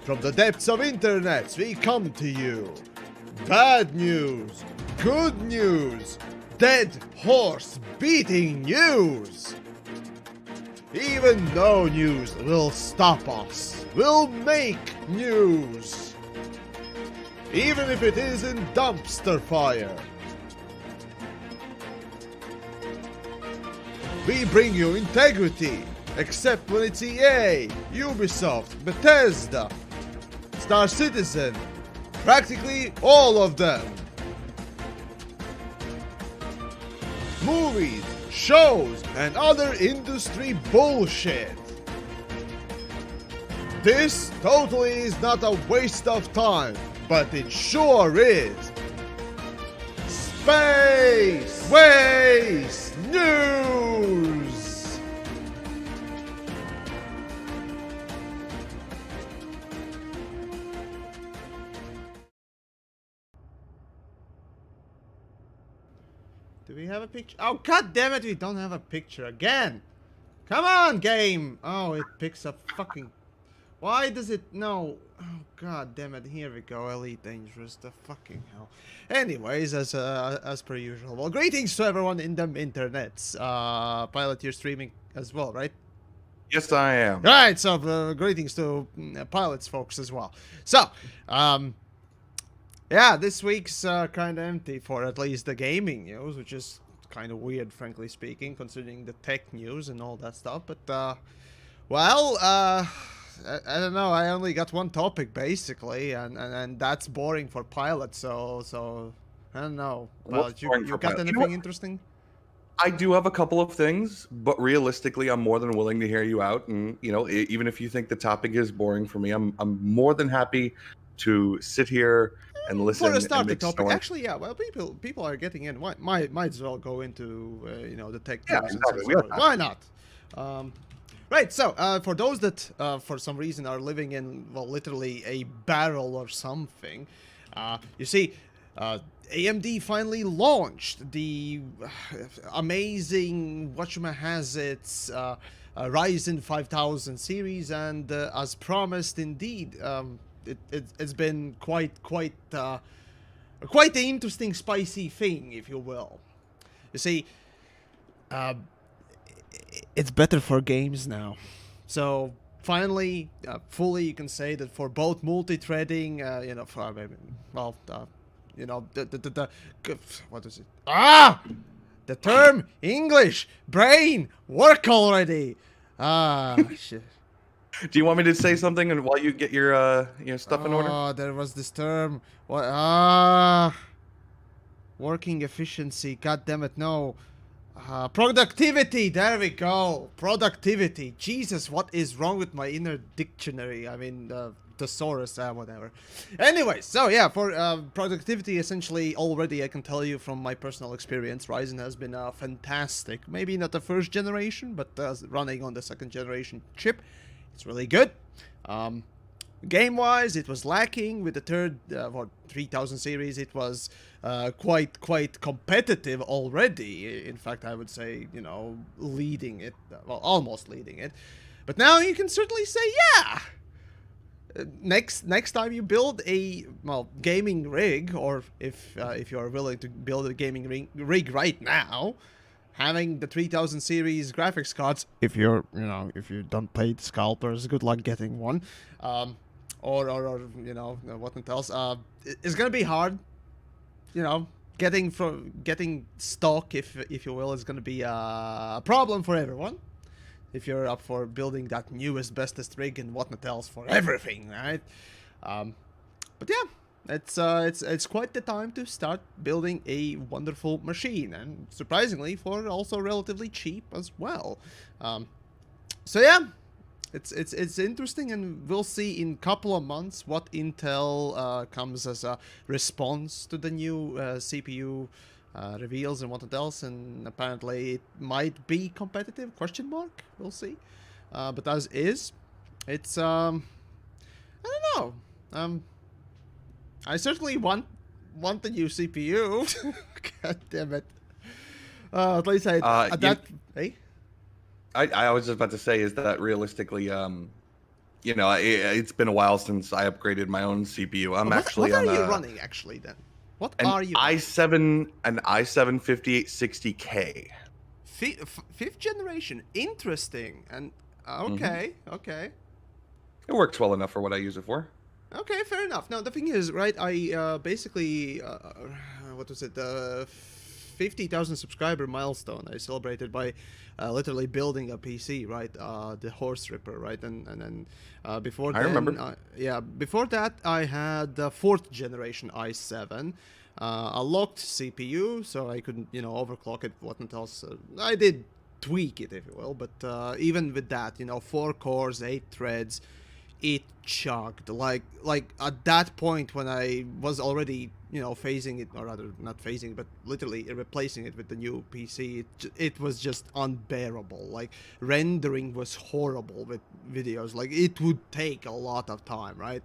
From the depths of internet, we come to you. Bad news, good news, dead horse beating news. Even no news will stop us. We'll make news. Even if it is in dumpster fire. We bring you integrity, except when it's EA, Ubisoft, Bethesda, Star Citizen, practically all of them. Movies, shows, and other industry bullshit. This totally is not a waste of time, but it sure is. Space Waste News! Do we have a picture? Oh, god damn it, we don't have a picture again! Come on, game! Oh, it picks up fucking... Why does it... No. Oh, god damn it. Here we go. Elite Dangerous. The fucking hell. Anyways, as per usual. Well, greetings to everyone in the internets. Pilot, you're streaming as well, right? Yes, I am. Right, so greetings to Pilots folks as well. So, yeah, this week's kind of empty for at least the gaming news, which is kind of weird, frankly speaking, considering the tech news and all that stuff. But, well, I don't know, I only got one topic, basically, and that's boring for Pilots, so I don't know. Well, you got anything interesting? I do have a couple of things, but realistically, I'm more than willing to hear you out. And, you know, even if you think the topic is boring for me, I'm more than happy to sit here and listen. For a start, and the topic. story. Actually, yeah, well, people are getting in. Might as well go into, you know, the tech Yeah, news. exactly. Why not? Right, so, for those that, for some reason, are living in, well, literally a barrel or something, you see, AMD finally launched the amazing, whatchamahazits, Ryzen5000 series, and as promised, indeed, it's been quite the interesting, spicy thing, if you will. You see, it's better for games now. So finally, fully, you can say that for both multi-threading, you know, for well, you know, the what is it? The term English brain work already. Shit. Do you want me to say something and while you get your stuff in order? Oh, there was this term. What? Working efficiency. God damn it, no. Productivity, there we go. Productivity. Jesus, what is wrong with my inner dictionary? I mean, thesaurus, whatever. Anyway, so yeah, for productivity, essentially, already I can tell you from my personal experience, Ryzen has been fantastic. Maybe not the first generation, but running on the second generation chip, it's really good. Game-wise, it was lacking. With the third, 3000 series, it was quite competitive already. In fact, I would say, you know, leading it, well, almost leading it. But now you can certainly say, yeah! Next time you build a, well, gaming rig, or if you are willing to build a gaming rig right now, having the 3000 series graphics cards, if you're, you know, if you don't play the scalpers, good luck getting one. Or you know, what else? It's gonna be hard. You know, getting stock, if you will, is gonna be a problem for everyone. If you're up for building that newest, bestest rig and whatnot else for everything, right? But yeah, it's quite the time to start building a wonderful machine, and surprisingly, for also relatively cheap as well. So yeah. It's interesting, and we'll see in a couple of months what Intel comes as a response to the new CPU reveals and what else, and apparently it might be competitive, question mark, we'll see. But as is, it's, I don't know, I certainly want the new CPU. God damn it. At least hey? I was just about to say is that realistically, you know, it's been a while since I upgraded my own CPU. I'm What actually are on you a running actually then? What an are you running? i7 5860K. Fifth generation. Interesting. And Hmm. okay, okay. It works well enough for what I use it for. Okay, fair enough. Now the thing is, right? I basically, what was it? The 50,000 subscriber milestone I celebrated by literally building a PC, right? The Horse Ripper, right? And then before I then, remember. yeah, before that I had the fourth generation i7. A locked CPU, so I couldn't, overclock it. Whatnot else? I did tweak it, if you will, but even with that, 4 cores, 8 threads, it chugged like at that point when I was already phasing it, or rather not phasing but literally replacing it with the new PC. It was just unbearable. Like rendering was horrible with videos. Like it would take a lot of time, right?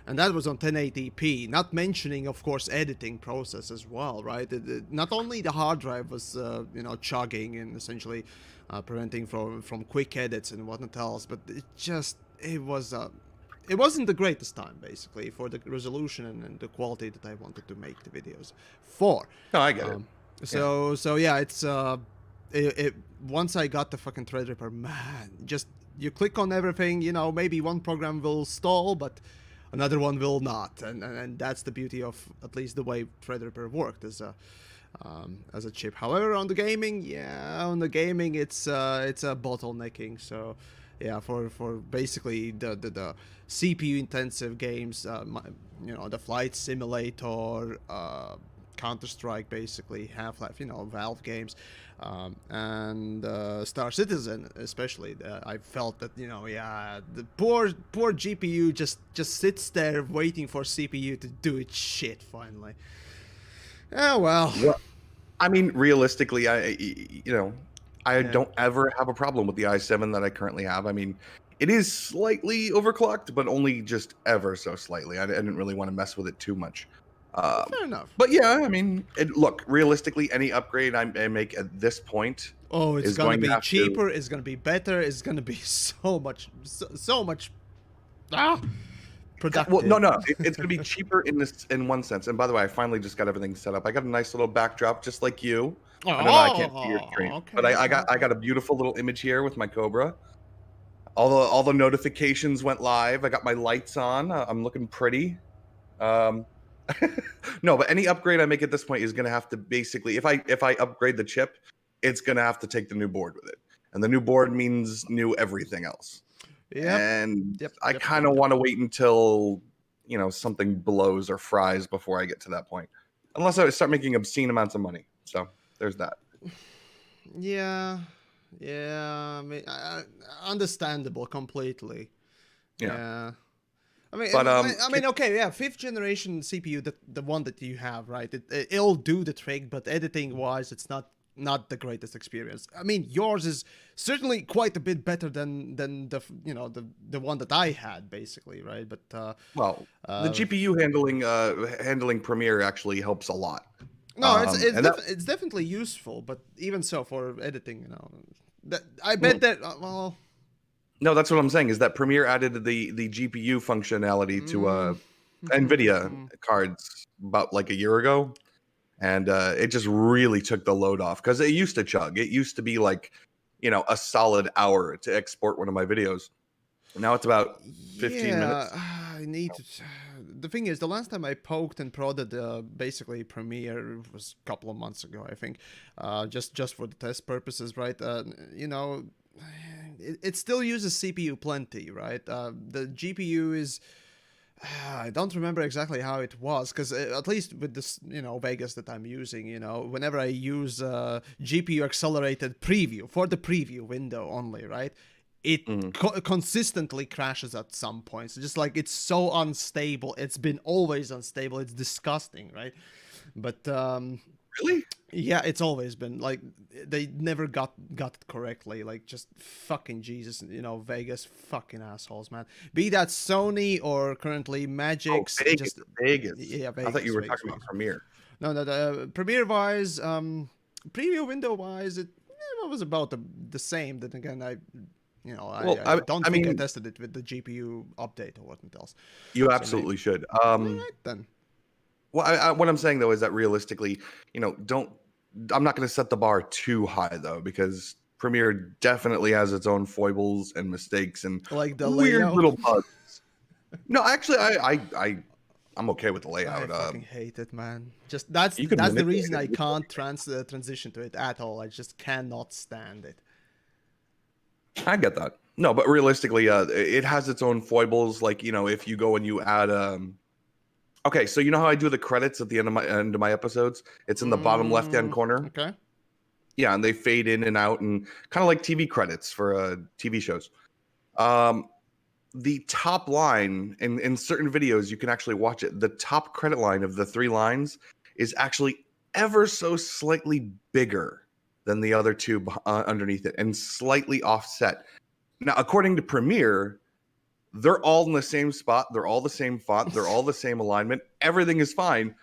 And that was on 1080p, not mentioning of course editing process as well, right? Not only the hard drive was chugging and essentially preventing from quick edits and whatnot else, but it wasn't the greatest time basically for the resolution and the quality that I wanted to make the videos for. No, I get it. Um, Yeah. so yeah, it once I got the fucking Threadripper, man, just you click on everything, maybe one program will stall, but another one will not, and that's the beauty of at least the way Threadripper worked as a chip. However, on the gaming, it's a bottlenecking. So yeah, for basically the CPU intensive games, the Flight Simulator, Counter-Strike, basically Half-Life, Valve games, and Star Citizen especially. I felt that the poor GPU just sits there waiting for CPU to do its shit finally. Oh well. Well, I mean, realistically, I Yeah. don't ever have a problem with the i7 that I currently have. I mean, it is slightly overclocked, but only just ever so slightly. I didn't really want to mess with it too much. Fair enough. But yeah, I mean, look, realistically, any upgrade I make at this point Oh, it's is gonna going to be have to. cheaper. It's gonna be better. It's gonna be so much ah, Well, no, productive. no, it's going to be cheaper in one sense. And by the way, I finally just got everything set up. I got a nice little backdrop, just like you. I don't know, I can't see your screen, Oh, but okay, okay, I okay. got a beautiful little image here with my Cobra. All the notifications went live. I got my lights on. I'm looking pretty. Um, no, but any upgrade I make at this point is going to have to basically, if I upgrade the chip, it's going to have to take the new board with it, and the new board means new everything else. Yep, And yep, I yep, kind yep, of yep. want to wait until something blows or fries before I get to that point, unless I start making obscene amounts of money. So there's that. Yeah, yeah. I mean, understandable completely. Yeah, Yeah. I mean, but okay, yeah, fifth generation CPU, the one that you have, right? It'll do the trick, but editing wise, it's not the greatest experience. I mean, yours is certainly quite a bit better than the one that I had, basically, right? But well, the uh, GPU handling Premiere actually helps a lot. no, And that it's definitely useful, but even so, for editing, that I bet well, that well. no, that's what I'm saying is that Premiere added the GPU functionality to Mm, NVIDIA cards about like a year ago, and it just really took the load off because it used to chug. It used to be like a solid hour to export one of my videos. Now it's about 15 Yeah, minutes. I need to. The thing is, the last time I poked and prodded basically Premiere was a couple of months ago, I think, just for the test purposes, right? It still uses CPU plenty, right? The GPU is. I don't remember exactly how it was, because at least with this, Vegas that I'm using, whenever I use GPU accelerated preview for the preview window only, right? It Mhm. consistently crashes at some points. Just like it's so unstable. It's been always unstable. It's disgusting, right? But Really? yeah, it's always been like they never got it correctly. Like just fucking Jesus, Vegas fucking assholes, man. Be that Sony or currently Oh, Magic's, Vegas, just Vegas. yeah, I thought you Vegas, were Vegas, talking about Vegas. Premiere. No, no, the Premiere wise, preview window wise, it was about the same. Then again, You know, Well, I don't I think I mean, tested it with the GPU update or whatever else. you So maybe. absolutely should. All right then. Well, what I'm saying though is that realistically, you know, don't. I'm not going to set the bar too high though, because Premiere definitely has its own foibles and mistakes and Like the weird layout. little bugs. No, actually, I'm okay with the I layout. fucking hate it, man. Just that's You can the manipulate reason it. I can't transition to it at all. I just cannot stand it. I get that. No, but realistically, it has its own foibles. Like, you know, if you go and you add okay, so you know how I do the credits at the end of my episodes? It's in the bottom left hand corner. Okay. Yeah, and they fade in and out, and kind of like TV credits for TV shows. The top line in certain videos, you can actually watch it. The top credit line of the 3 lines is actually ever so slightly bigger than the other two underneath it, and slightly offset. Now, according to Premiere, they're all in the same spot. They're all the same font. They're all the same alignment. Everything is fine.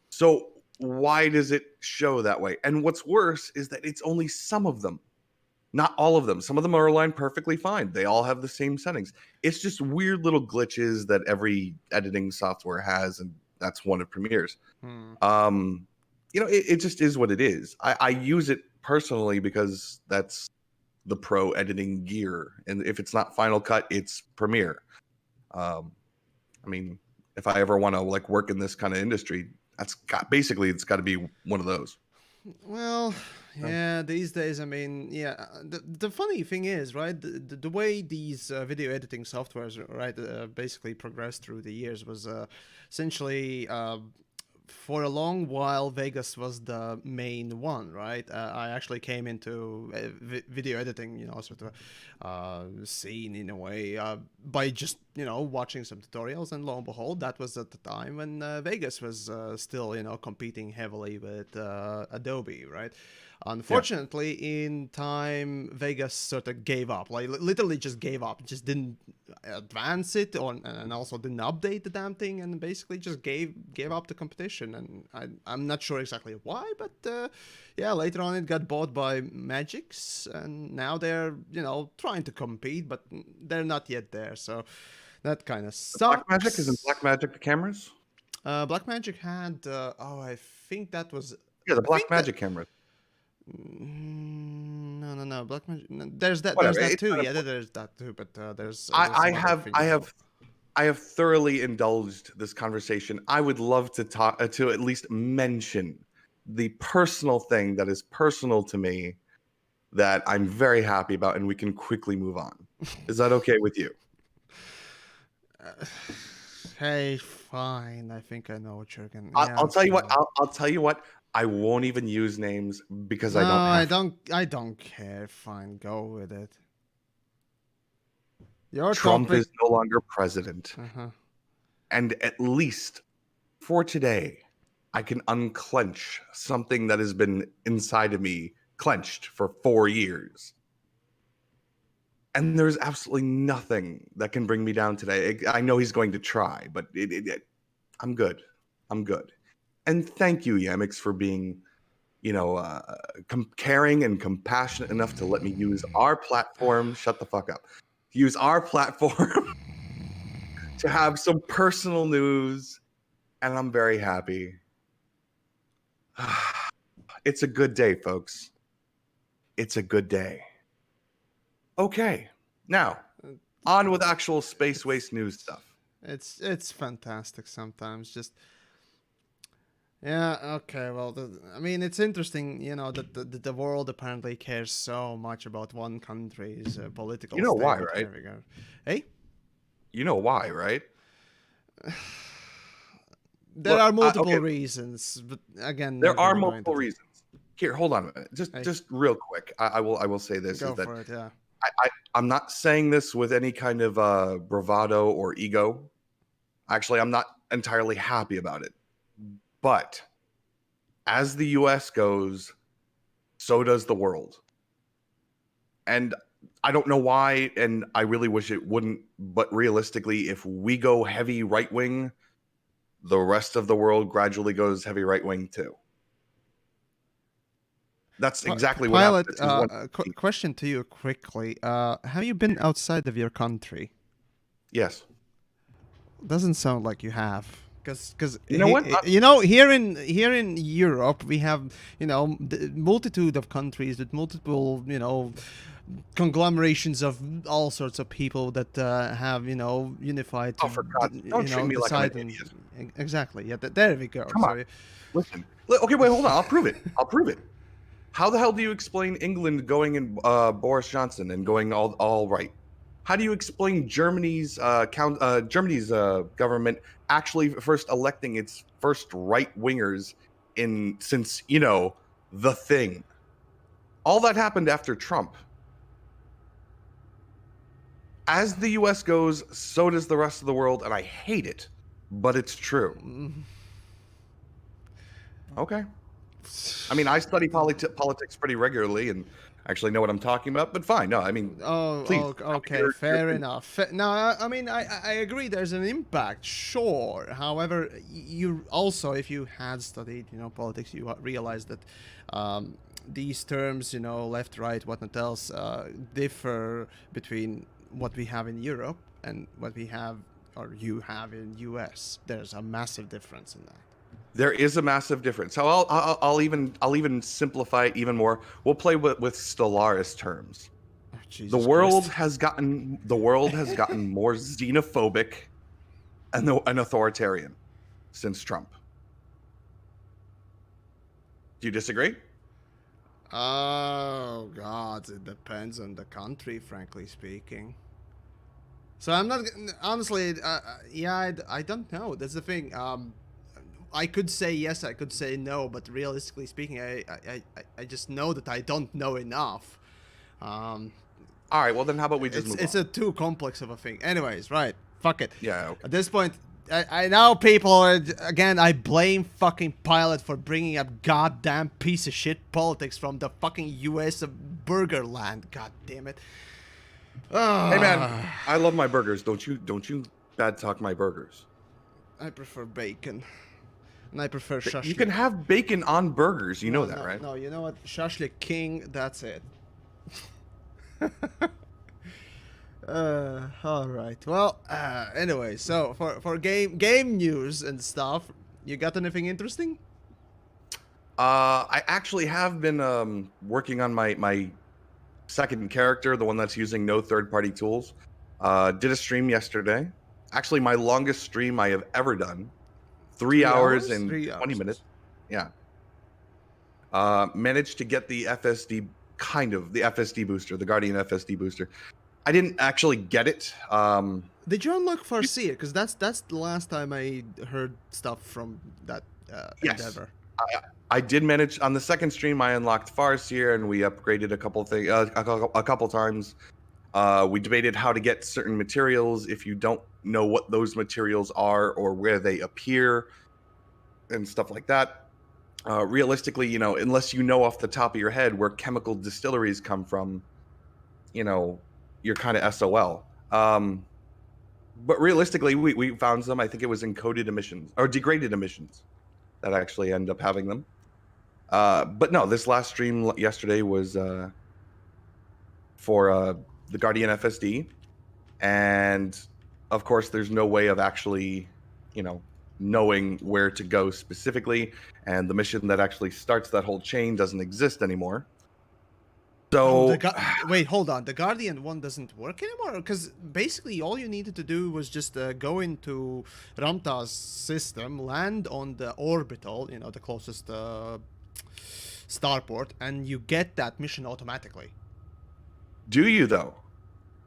So why does it show that way? And what's worse is that it's only some of them, not all of them. Some of them are aligned perfectly fine. They all have the same settings. It's just weird little glitches that every editing software has, and that's one of Premiere's. You know, it just is what it is. I use it personally because that's the pro editing gear, and if it's not Final Cut, it's Premiere. I mean, if I ever want to like work in this kind of industry, it's got to be one of those. Well, yeah, these days, I mean, yeah, the funny thing is, right, the way these video editing softwares, right, basically progressed through the years was essentially for a long while, Vegas was the main one, right? I actually came into video editing, you know, sort of scene in a way by just, you know, watching some tutorials, and lo and behold, that was at the time when Vegas was still, you know, competing heavily with Adobe, right? Unfortunately, in time, Vegas sort of gave up, like literally just gave up, just didn't advance it, and also didn't update the damn thing, and basically just gave up the competition. And I'm not sure exactly why, but yeah, later on it got bought by Magix, and now they're, you know, trying to compete, but they're not yet there. So that kind of sucks. Blackmagic, isn't Blackmagic the cameras? Blackmagic had I think that was Yeah, the I think that Blackmagic cameras. no, Blackmagic. No, there's that. Whatever. There's that It's too. not Yeah, important. there's that too. But there's I some other have things I as well. have I have thoroughly indulged this conversation. I would love to talk to at least mention the personal thing that is personal to me that I'm very happy about, and we can quickly move on. Is that okay with you? Hey, fine. I think I know what you're gonna. I'll, Yeah, I'll it's tell you what. fine. I'll tell you what. I won't even use names because No, I don't I have. don't. I don't care. Fine, go with it. Your Trump topic. is no longer president, Uh-huh. and at least for today, I can unclench something that has been inside of me clenched for 4 years. And there's absolutely nothing that can bring me down today. I know he's going to try, but I'm good. I'm good. And thank you, Yamix, for being, you know, caring and compassionate enough to let me use our platform. Shut the fuck up. Use our platform to have some personal news, and I'm very happy. It's a good day, folks. It's a good day. Okay, now on with actual space waste news stuff. It's fantastic sometimes. Just yeah, okay. Well, I mean, it's interesting, you know, that the world apparently cares so much about one country's political You know state why, with right? every go. Hey, You know why, right? there Look, are multiple okay, reasons, but again, there not are gonna go into multiple reasons. Here, hold on a minute. Hey, Just real quick. I will say this go is that for it. Yeah. I'm not saying this with any kind of bravado or ego. Actually, I'm not entirely happy about it. But as the US goes, so does the world. And I don't know why, and I really wish it wouldn't, but realistically, if we go heavy right wing, the rest of the world gradually goes heavy right wing too. That's exactly what Pilot, happens. Is one, question to you quickly. Have you been outside of your country? yes. Doesn't sound like you have. Because You know what? here in Europe we have the multitude of countries with multiple conglomerations of all sorts of people that have unified to Oh, for God's sake, don't treat me like I'm an decide idiot. exactly, yeah, there we go. Come on. So Listen. Okay, wait, hold on. I'll prove it. I'll prove it. How the hell do you explain England going in Boris Johnson and going all right? How do you explain Germany's government actually first electing its first right wingers since the thing? All that happened after Trump. As the U.S. goes, so does the rest of the world, and I hate it, but it's true. Okay. I mean, I study politics pretty regularly and actually know what I'm talking about, but fine. No, I mean, please. Okay, fair enough. No, I mean, I agree. There's an impact, sure. However, you also, if you had studied, politics, you realize that these terms, left, right, whatnot else, differ between what we have in Europe and what we have, or you have in US. There's a massive difference in that. There is a massive difference. So I'll even simplify it even more. We'll play with Stellaris terms. Oh, Jesus the world Christ. has gotten more xenophobic and authoritarian since Trump. Do you disagree? Oh God, it depends on the country, frankly speaking. So I'm not honestly. Yeah, I don't know. That's the thing. I could say yes, I could say no, but realistically speaking, I just know that I don't know enough. All right, well then how about we just move on? It's a too complex of a thing. Anyways, right? Fuck it. Yeah. Okay. At this point, I know people are, again, I blame fucking Pilot for bringing up goddamn piece of shit politics from the fucking US of burger land. God damn it. Hey man, I love my burgers. Don't you bad talk my burgers. I prefer bacon. And I prefer shashlik. You can have bacon on burgers. You know that, no, right? No, you know what? Shashlik King, that's it. All right. Well, anyway, so for game news and stuff, you got anything interesting? I actually have been working on my second character, the one that's using no third-party tools. Did a stream yesterday. Actually, my longest stream I have ever done. 3 hours and 20 minutes. Yeah. Managed to get the FSD, the FSD booster, the Guardian FSD booster. I didn't actually get it. Did you unlock Farseer? Because that's the last time I heard stuff from that endeavor. I did manage on the second stream. I unlocked Farseer, and we upgraded a couple things, a couple times. We debated how to get certain materials if you don't know what those materials are or where they appear and stuff like that. Realistically, unless you know off the top of your head where chemical distilleries come from, you're kind of SOL. But realistically, we found some. I think it was encoded emissions or degraded emissions that actually end up having them. But no, this last stream yesterday was for the Guardian FSD, and of course there's no way of actually knowing where to go specifically, and the mission that actually starts that whole chain doesn't exist anymore. So wait, hold on, the Guardian one doesn't work anymore? Because basically all you needed to do was just go into Ramta's system, land on the orbital, the closest starport, and you get that mission automatically. Do you though?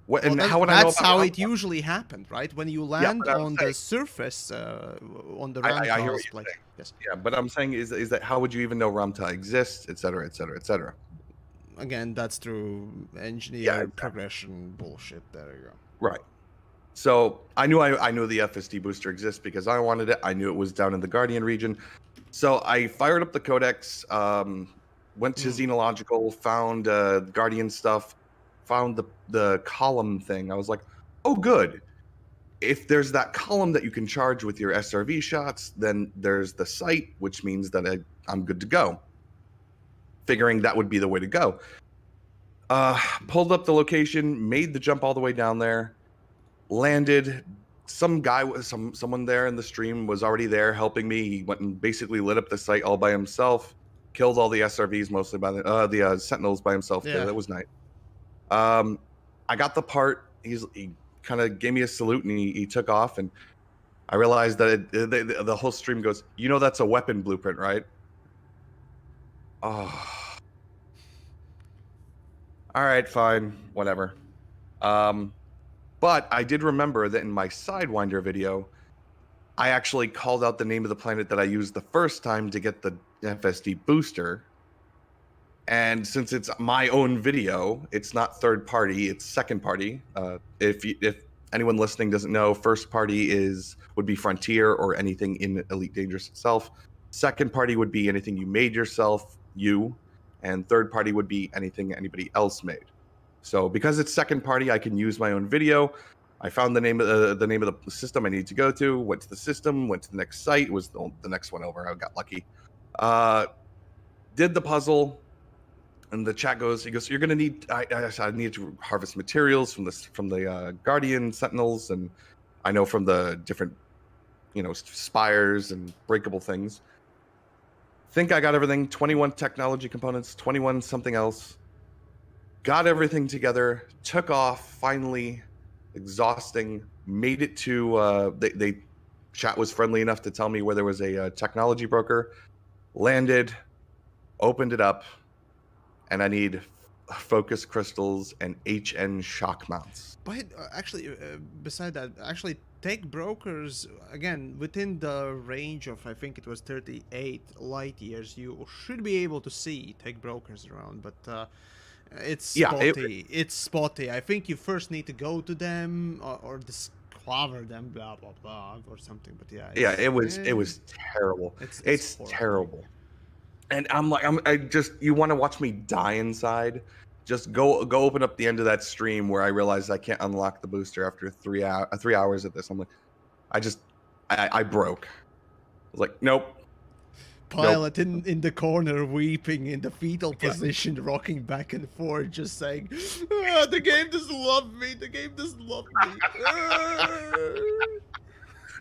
What, well, and that's how would I know how it usually happened, right? When you land on the surface, on the Ramta's I hear what you're place. saying. Yes. Yeah, but I'm saying is that how would you even know Ramta exists, et cetera, et cetera, et cetera? Again, that's through engineer progression bullshit. There you go. Right. So I knew the FSD booster exists because I wanted it. I knew it was down in the Guardian region. So I fired up the codex, went to Xenological, found Guardian stuff, found the column thing. I was like, oh, good. If there's that column that you can charge with your SRV shots, then there's the site, which means that I'm good to go. figuring that would be the way to go. Pulled up the location, made the jump all the way down there, landed. Someone there in the stream was already there helping me. He went and basically lit up the site all by himself, killed all the SRVs mostly by the Sentinels by himself. Yeah. That was nice. I got the part. He kind of gave me a salute and he took off, and I realized that the whole stream goes, you know, that's a weapon blueprint, right? Oh. All right, fine, whatever. But I did remember that in my Sidewinder video, I actually called out the name of the planet that I used the first time to get the FSD booster. And since it's my own video, it's not third party, it's second party. If anyone listening doesn't know, first party would be Frontier or anything in Elite Dangerous itself. Second party would be anything you made yourself, and third party would be anything anybody else made. So because it's second party, I can use my own video. I found the name of the system I needed to go to, went to the system, went to the next site, was the next one over. I got lucky. Did the puzzle, and the chat goes, you're gonna need, I need to harvest materials from the Guardian Sentinels, and I know from the different, spires and breakable things. Think I got everything, 21 technology components, 21 something else. Got everything together, took off, finally, exhausting, made it to, they chat was friendly enough to tell me where there was a technology broker, landed, opened it up, and I need focus crystals and HN shock mounts. But actually, beside that, actually, tech brokers, again, within the range of, I think it was 38 light years, you should be able to see tech brokers around, but it's spotty. It's spotty. I think you first need to go to them or discover them, blah, blah, blah, or something, but yeah. It was terrible. It's terrible. And I'm like, you want to watch me die inside? Just go open up the end of that stream where I realized I can't unlock the booster after 3 hours at this. I'm like, I broke. I was like, nope. Pilot in the corner, weeping in the fetal position, rocking back and forth, just saying, the game doesn't love me. The game doesn't love me.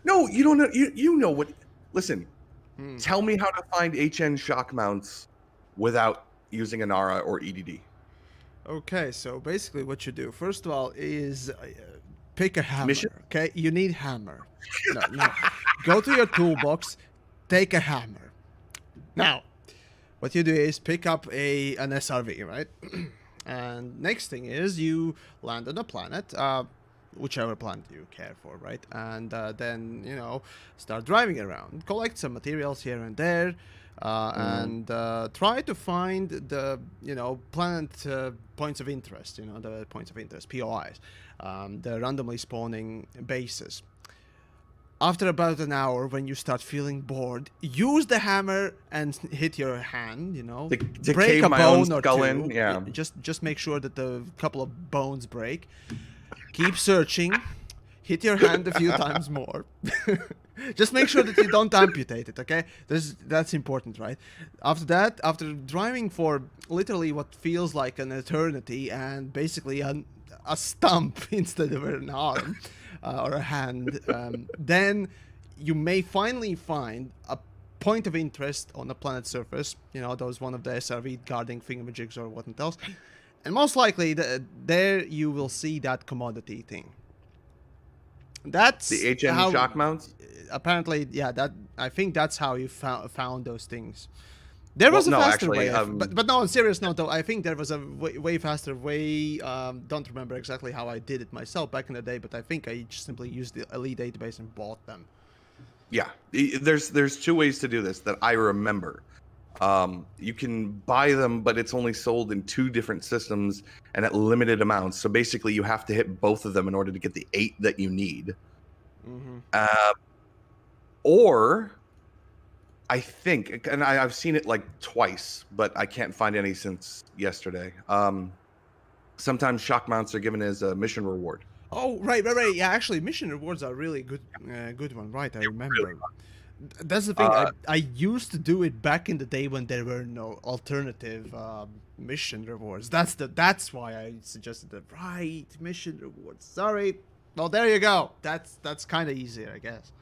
No, you don't know. You know what? Listen. Tell me how to find HN shock mounts without using an ARA or EDD. Okay, so basically what you do, first of all, is pick a hammer. Mission? Okay, you need hammer. No. Go to your toolbox, take a hammer. Now, what you do is pick up an SRV, right? And next thing is you land on a planet, whichever planet you care for, right? And then, start driving around, collect some materials here and there, and try to find the, planet points of interest, the points of interest, POIs, the randomly spawning bases. After about an hour, when you start feeling bored, use the hammer and hit your hand, to break a bone or two. In, yeah. Just make sure that a couple of bones break. Keep searching. Hit your hand a few times more. Just make sure that you don't amputate it, okay? That's important, right? After that, after driving for literally what feels like an eternity and basically a stump instead of an arm or a hand, then you may finally find a point of interest on the planet's surface. Those one of the SRV guarding thingamajigs or whatnot else. And most likely, there you will see that commodity thing. That's the HN shock mounts? Apparently, yeah. I think that's how you found those things. There was a faster way. But no, on serious note, though, I think there was a way faster way. Don't remember exactly how I did it myself back in the day, but I think I just simply used the Elite database and bought them. Yeah, there's two ways to do this that I remember. You can buy them, but it's only sold in 2 different systems and at limited amounts. So basically, you have to hit both of them in order to get the 8 that you need. Or I think, and I've seen it like twice, but I can't find any since yesterday. Sometimes shock mounts are given as a mission reward. Oh, right. Yeah, actually, mission rewards are really good one. Right, I remember. That's the thing. I used to do it back in the day when there were no alternative mission rewards. That's why I suggested the right mission rewards. Sorry. Well, there you go. That's kind of easier, I guess.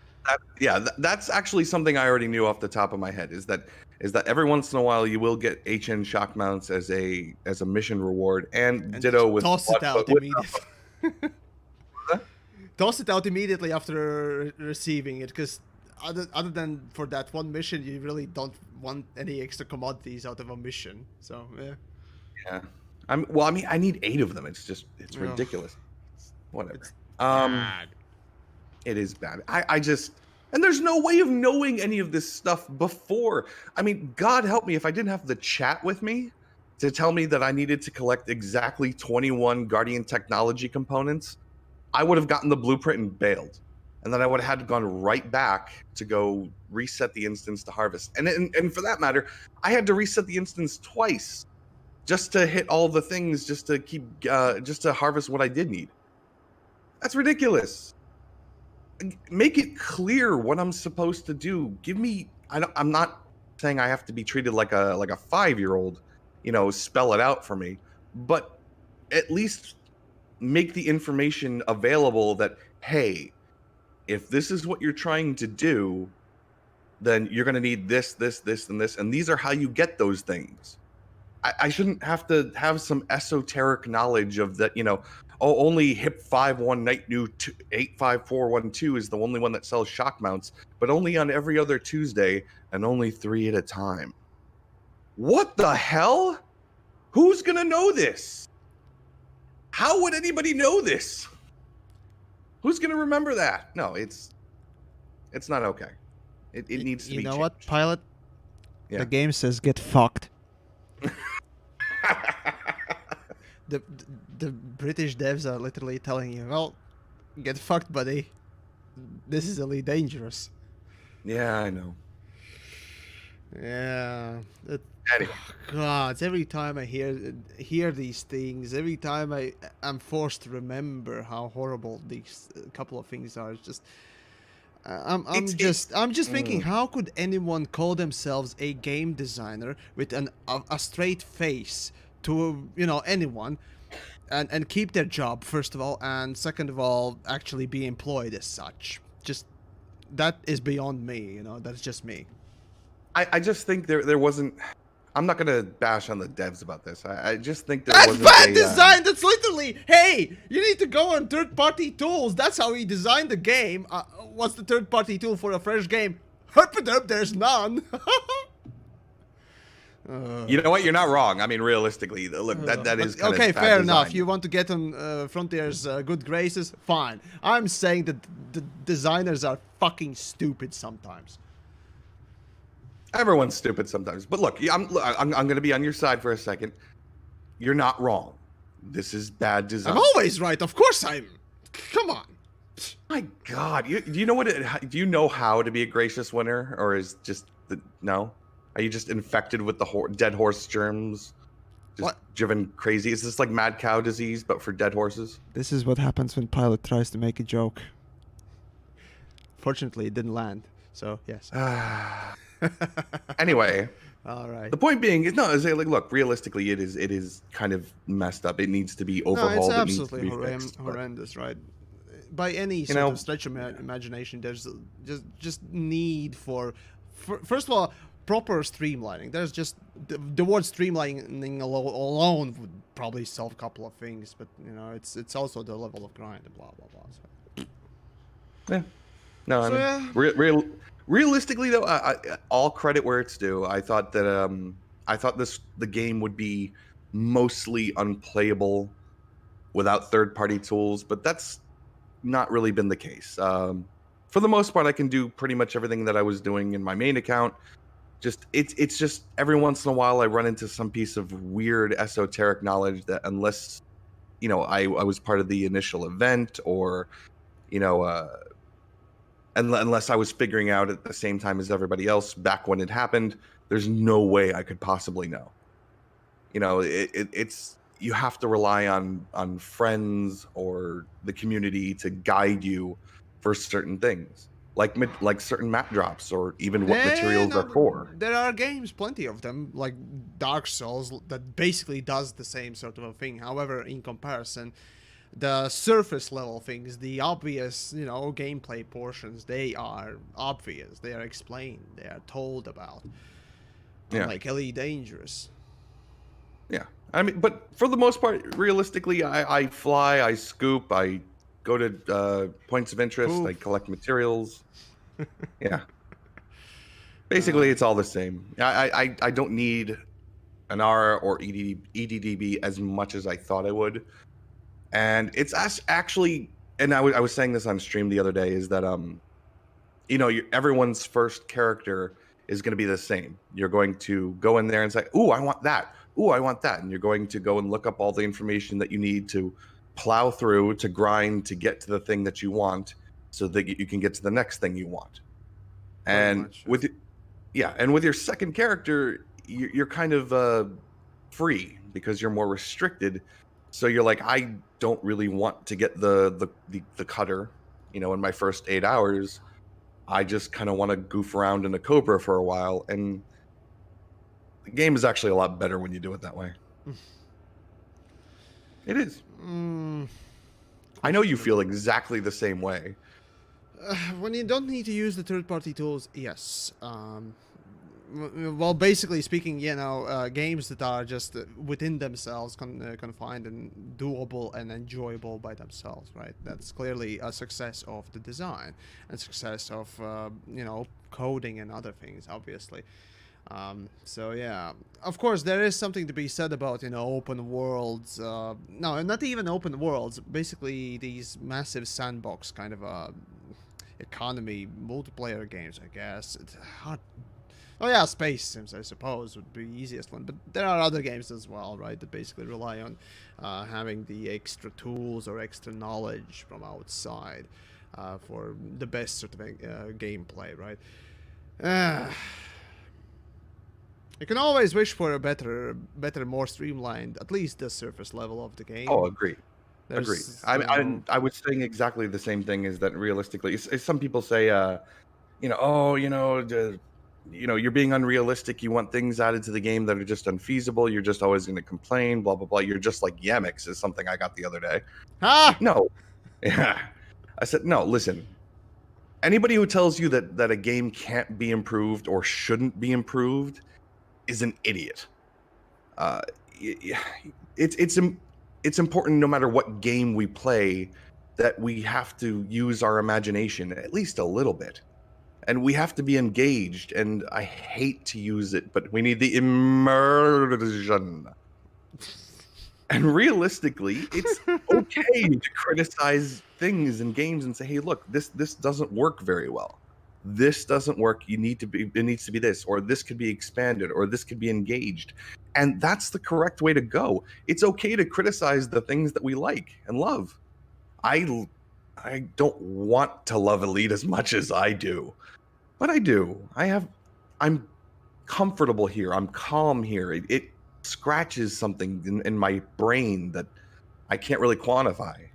That's actually something I already knew off the top of my head. Is that every once in a while you will get HN shock mounts as a mission reward, and ditto with toss it out with, immediately. Toss it out immediately after receiving it, because other than for that one mission, you really don't want any extra commodities out of a mission. So yeah. I need 8 of them. It's ridiculous. Whatever. It's bad. It is bad. I just, and there's no way of knowing any of this stuff before. I mean, God help me if I didn't have the chat with me to tell me that I needed to collect exactly 21 Guardian technology components. I would have gotten the blueprint and bailed. And then I would have had gone right back to go reset the instance to harvest. And for that matter, I had to reset the instance twice just to hit all the things, just to keep, just to harvest what I did need. That's ridiculous. Make it clear what I'm supposed to do. Give me, I'm not saying I have to be treated like a 5-year-old, spell it out for me, but at least make the information available that, hey, if this is what you're trying to do, then you're going to need this, this, this, and this, and these are how you get those things. I shouldn't have to have some esoteric knowledge of that, only HIP 51 Night New 85412 is the only one that sells shock mounts, but only on every other Tuesday and only 3 at a time. What the hell? Who's going to know this? How would anybody know this? Who's going to remember that? No, it's not okay. It needs to be changed. You know what, Pilot? Yeah. The game says get fucked. The British devs are literally telling you, well, get fucked, buddy. This is really dangerous. Yeah, I know. Yeah. Anyway. God, every time I hear these things, every time I'm forced to remember how horrible these couple of things are, it's just I'm just thinking, how could anyone call themselves a game designer with a straight face to anyone, and keep their job, first of all, and second of all actually be employed as such? Just that is beyond me. That's just me. I just think there wasn't. I'm not gonna bash on the devs about this. I just think there That's wasn't bad design. That's literally, hey, you need to go on third-party tools. That's how he designed the game. What's the third-party tool for a fresh game? Herp, there's none. You know what? You're not wrong. I mean, realistically, look, that is kind okay. of bad Fair design. enough. You want to get on Frontier's good graces? Fine. I'm saying that the designers are fucking stupid sometimes. Everyone's stupid sometimes. But look, I'm going to be on your side for a second. You're not wrong. This is bad design. I'm always right. Of course I'm. Come on. My God. Do you know do you know how to be a gracious winner, or is just no? Are you just infected with the dead horse germs? Just driven crazy? Is this like mad cow disease, but for dead horses? This is what happens when Pilot tries to make a joke. Fortunately, it didn't land. So, yes. Anyway. All right. The point being is like, look, realistically, it is kind of messed up. It needs to be overhauled. No, it's absolutely fixed, horrendous, right? By any sort of stretch of imagination, there's just need for first of all, proper streamlining. There's just the word streamlining alone would probably solve a couple of things, but it's also the level of grind and blah blah blah. So. Yeah. No, so, I mean, realistically though, all credit where it's due. I thought that the game would be mostly unplayable without third-party tools, but that's not really been the case. For the most part, I can do pretty much everything that I was doing in my main account. It's just every once in a while I run into some piece of weird esoteric knowledge that unless I was part of the initial event, or unless I was figuring out at the same time as everybody else back when it happened, there's no way I could possibly know. It's you have to rely on friends or the community to guide you for certain things. like certain map drops or even what Yeah, materials are no, for. there are games, plenty of them, like Dark Souls, that basically does the same sort of a thing. However, in comparison, the surface level things, the obvious, gameplay portions, they are obvious. They are explained. They are told about. Yeah. Unlike Elite Dangerous. Yeah. I mean, but for the most part, realistically, I fly, I scoop, I go to points of interest, I Poop. collect materials. Yeah. Uh, Basically, it's all the same. I don't need an R or EDDB as much as I thought I would. And it's actually, and I was saying this on stream the other day, is that everyone's first character is going to be the same. You're going to go in there and say, "Ooh, I want that. Ooh, I want that," and you're going to go and look up all the information that you need to plow through, to grind, to get to the thing that you want, so that you can get to the next thing you want. pretty And much. with your second character, you're kind of free because you're more restricted. So you're like, I don't really want to get the cutter, in my first 8 hours. I just kind of want to goof around in a Cobra for a while, and the game is actually a lot better when you do it that way. It is. Mm, I know you feel exactly the same way. when you don't need to use the third-party tools, yes. Well, basically speaking, games that are just within themselves, confined and doable and enjoyable by themselves, right? That's clearly a success of the design and success of, coding and other things, obviously. So yeah, of course there is something to be said about, open worlds. No, not even open worlds. Basically, these massive sandbox kind of economy multiplayer games, I guess. It's hard. Oh yeah, Space Sims, I suppose, would be the easiest one. But there are other games as well, right, that basically rely on having the extra tools or extra knowledge from outside for the best sort of gameplay, right? You can always wish for a better, more streamlined, at least the surface level of the game. Oh, agreed. There's, Agreed. I was saying exactly the same thing. Is that realistically? Some people say, you're being unrealistic. You want things added to the game that are just unfeasible. You're just always going to complain. Blah blah blah. You're just like Yamix is something I got the other day. No, yeah. I said no. Listen, anybody who tells you that a game can't be improved or shouldn't be improved is an idiot. It's important, no matter what game we play, that we have to use our imagination at least a little bit, and we have to be engaged. And I hate to use it, but we need the immersion. And realistically, it's okay to criticize things in games and say, "Hey, look, this doesn't work very well. This doesn't work. It needs to be this, or this could be expanded, or this could be engaged." And that's the correct way to go. It's okay to criticize the things that we like and love. I don't want to love Elite as much as I do, but I do. I'm comfortable here. I'm calm here. It scratches something in my brain that I can't really quantify.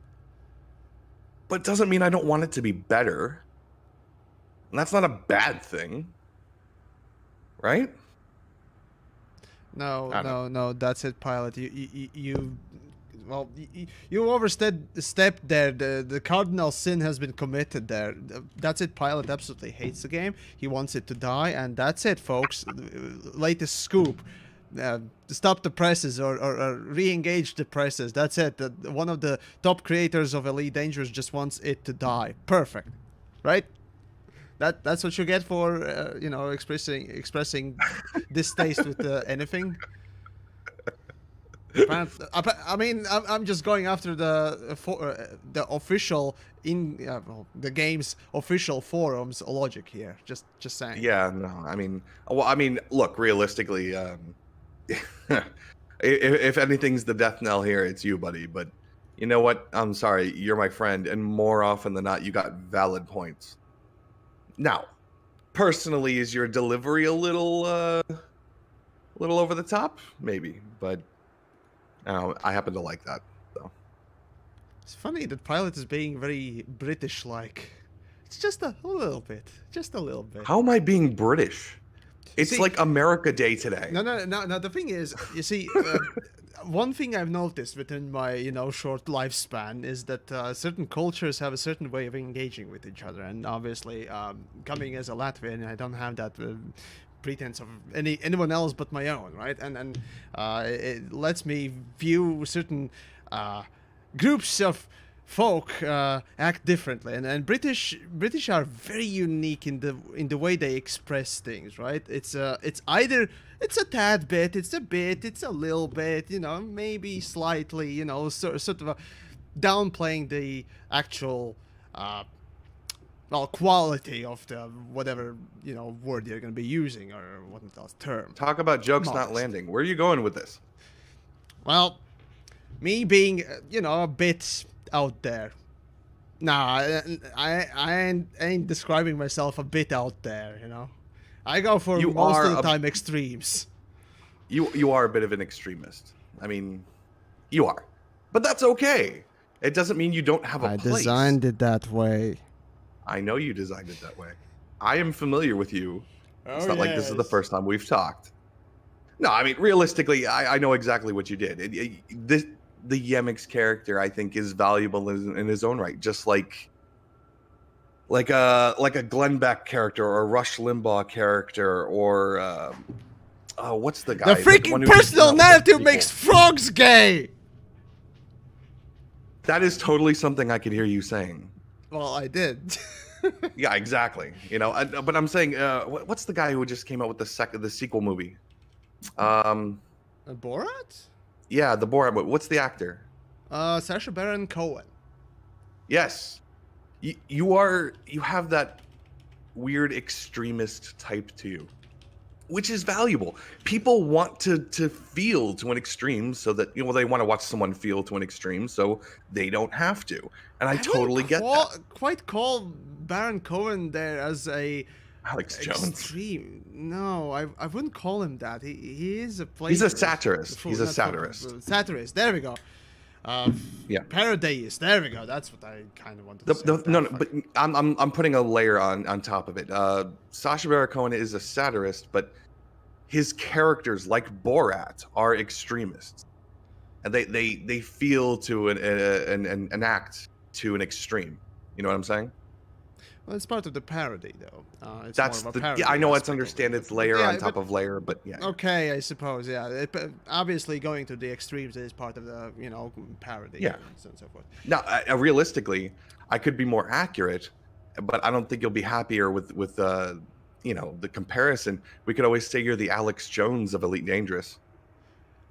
But it doesn't mean I don't want it to be better. And that's not a bad thing. Right? No, that's it, Pilot. You overstepped there. The cardinal sin has been committed there. That's it, Pilot absolutely hates the game. He wants it to die, and that's it, folks. Latest scoop. Stop the presses or re-engage the presses. That's it. One of the top creators of Elite Dangerous just wants it to die. Perfect. Right? That's what you get for expressing distaste with anything. I mean, I'm just going after the official the game's official forums logic here. Just saying. Yeah, no. I mean, look, realistically, if anything's the death knell here, it's you, buddy. But you know what? I'm sorry, you're my friend, and more often than not, you got valid points. Now, personally, is your delivery a little over the top? Maybe, but I happen to like that. So it's funny that Pilot is being very British-like. It's just a little bit. Just a little bit. How am I being British? It's See, like America Day today. No. The thing is, you see, one thing I've noticed within my, short lifespan is that certain cultures have a certain way of engaging with each other, and obviously, coming as a Latvian, I don't have that pretense of anyone else but my own, right? And it lets me view certain groups of folk act differently, and British are very unique in the way they express things, right? It's either it's a tad bit, it's a bit, it's a little bit, maybe slightly, sort of a downplaying the actual quality of the whatever word you're going to be using, or what else term. Talk about jokes Modest. not landing. Where are you going with this? Well, me being a bit out there. Nah, I ain't describing myself a bit out there, I go for most of the time extremes. You are a bit of an extremist. I mean, you are. But that's okay. It doesn't mean you don't have a place. I designed it that way. I know you designed it that way. I am familiar with you. It's not like this is the first time we've talked. No, I mean, realistically, I know exactly what you did. The Yemix character, I think, is valuable in his own right, just like a Glenn Beck character or a Rush Limbaugh character or what's the guy? The freaking personal narrative makes frogs gay. That is totally something I could hear you saying. Well, I did. Yeah, exactly. But I'm saying, what's the guy who just came out with the sequel movie? Borat? Yeah, the Borat movie. What's the actor? Sacha Baron Cohen. Yes. You have that weird extremist type to you, which is valuable. People want to feel to an extreme so that they want to watch someone feel to an extreme so they don't have to. And I totally get that. Quite call Baron Cohen there as a Alex Jones. Extreme. No, I wouldn't call him that. He is a plagiarist. He's a satirist. He's a satirist. Satirist. There we go. Yeah. Parodyist. There we go. That's what I kind of wanted to say. No, but I'm putting a layer on top of it. Sacha Baron Cohen is a satirist, but his characters, like Borat, are extremists, and they feel to an act to an extreme. You know what I'm saying? Well, it's part of the parody, though. That's more of a parody. Yeah, I know. It's understand it's layer on top of layer, but yeah. Okay, I suppose. Yeah, obviously going to the extremes is part of the parody. Yeah, and so forth. Now, realistically, I could be more accurate, but I don't think you'll be happier with the comparison. We could always say you're the Alex Jones of Elite Dangerous.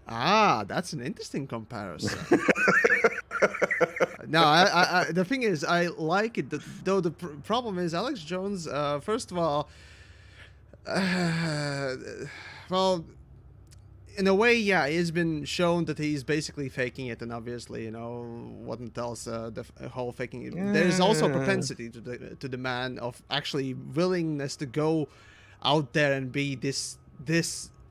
Ah, that's an interesting comparison. No, I the thing is, I like it. Though the problem is, Alex Jones. First of all, well, in a way, yeah, it's been shown that he's basically faking it, and obviously, what else the whole faking it. There's also a propensity to the man of actually willingness to go out there and be this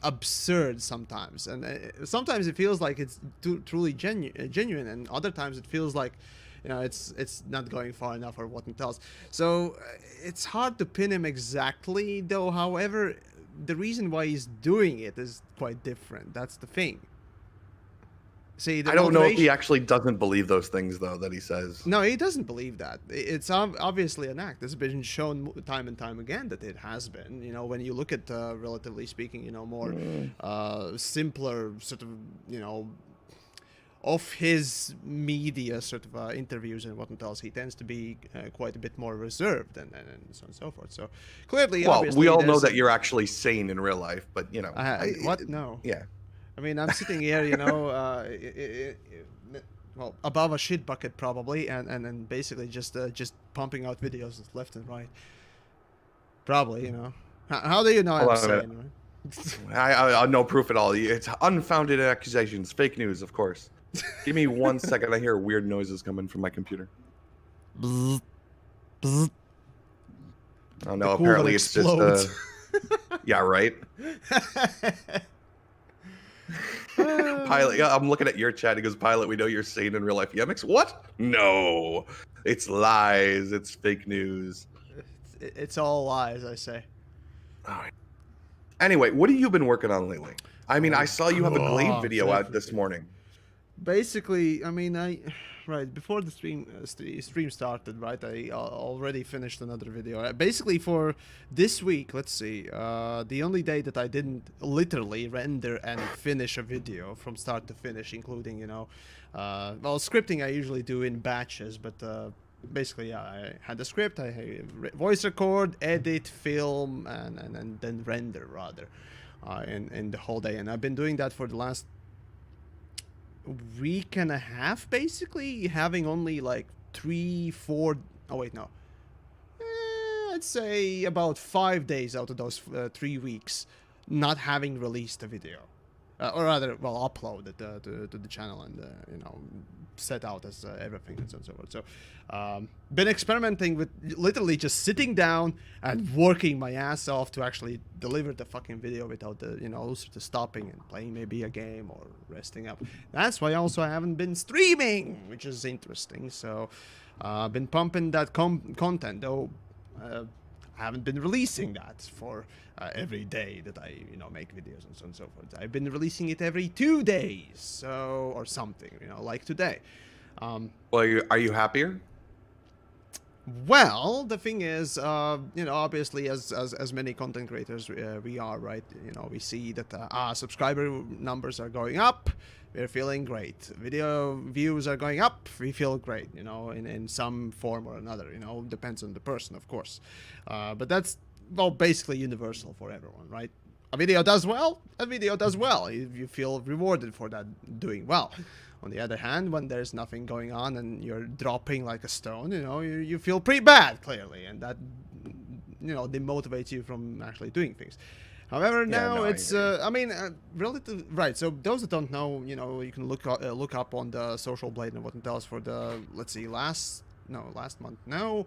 absurd sometimes, and sometimes it feels like it's truly genuine, and other times it feels like it's not going far enough or what else. So it's hard to pin him exactly, though. However, the reason why he's doing it is quite different. That's the thing. See, I don't know if he actually doesn't believe those things, though, that he says. No, he doesn't believe that. It's obviously an act. It's been shown time and time again that it has been. When you look at, relatively speaking, more simpler sort of, of his media sort of interviews and what else, he tends to be quite a bit more reserved and so on and so forth. So clearly, well, we all know that you're actually sane in real life, but what? No. Yeah. I mean, I'm sitting here, well, above a shit bucket probably, and basically just pumping out videos left and right. Probably, How do you know I'm saying? I no proof at all. It's unfounded accusations, fake news, of course. Give me 1 second. I hear weird noises coming from my computer. Bzz, bzz. Oh no! Apparently it's just. Yeah, right. Pilot, yeah, I'm looking at your chat. He goes, Pilot, we know you're sane in real life. Yemix, what? No, it's lies. It's fake news. it's all lies, I say. All right. Anyway, what have you been working on lately? I mean, I Oh saw you have a Glaive God, video out this everything. morning. Basically, I mean, right before the stream started, right? I already finished another video. Basically, for this week, let's see, the only day that I didn't literally render and finish a video from start to finish, including, you know, well, scripting I usually do in batches, but basically, yeah, I had the script, I voice record, edit, film, and then render rather, in the whole day, and I've been doing that for the last week and a half, basically, having only like 3-4, oh wait, no, I'd say about 5 days out of those 3 weeks not having released a video, or rather, well, uploaded to the channel and you know, set out as everything and so on and so forth. So been experimenting with literally just sitting down and working my ass off to actually deliver the fucking video without the, you know, the stopping and playing maybe a game or resting up. That's why also I haven't been streaming, which is interesting. So been pumping that content, though I haven't been releasing that for every day that I, you know, make videos and so on and so forth. I've been releasing it every 2 days, so, or something, you know, like today. Well, are you happier? Well, the thing is, you know, obviously, as many content creators we are, right? You know, we see that our subscriber numbers are going up. We're feeling great. Video views are going up. We feel great, you know, in some form or another. You know, depends on the person, of course. But that's, well, basically universal for everyone, right? A video does well. A video does well. You feel rewarded for that doing well. On the other hand, when there's nothing going on and you're dropping like a stone, you know, you feel pretty bad, clearly, and that, you know, demotivates you from actually doing things. However, now no, it's, I mean, relative, right, so those that don't know, you know, you can look up on the Social Blade and what it does for the, let's see, last month, no,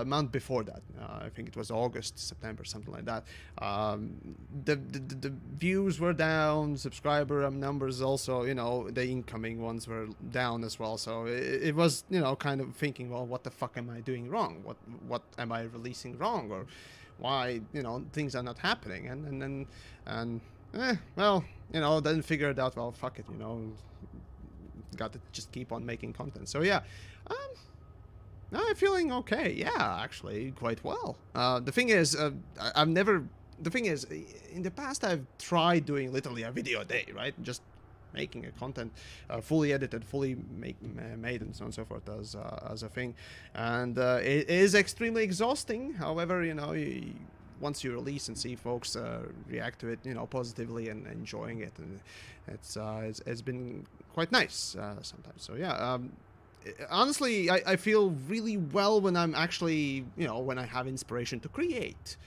month before that, I think it was August, September, something like that. The views were down, subscriber numbers also, you know, the incoming ones were down as well. So it was, you know, kind of thinking, well, what the fuck am I doing wrong? What am I releasing wrong? Or why, you know, things are not happening? Well, you know, then figured out, well, fuck it, you know, got to just keep on making content. So yeah, I'm feeling okay. Yeah, actually, quite well. The thing is, the thing is, in the past, I've tried doing literally a video a day, right? Just making a content, fully edited, fully made, and so on and so forth as a thing. And it is extremely exhausting. However, you know, once you release and see folks react to it, you know, positively and enjoying it, and it's been quite nice sometimes. So yeah. Honestly, I feel really well when I'm actually, you know, when I have inspiration to create.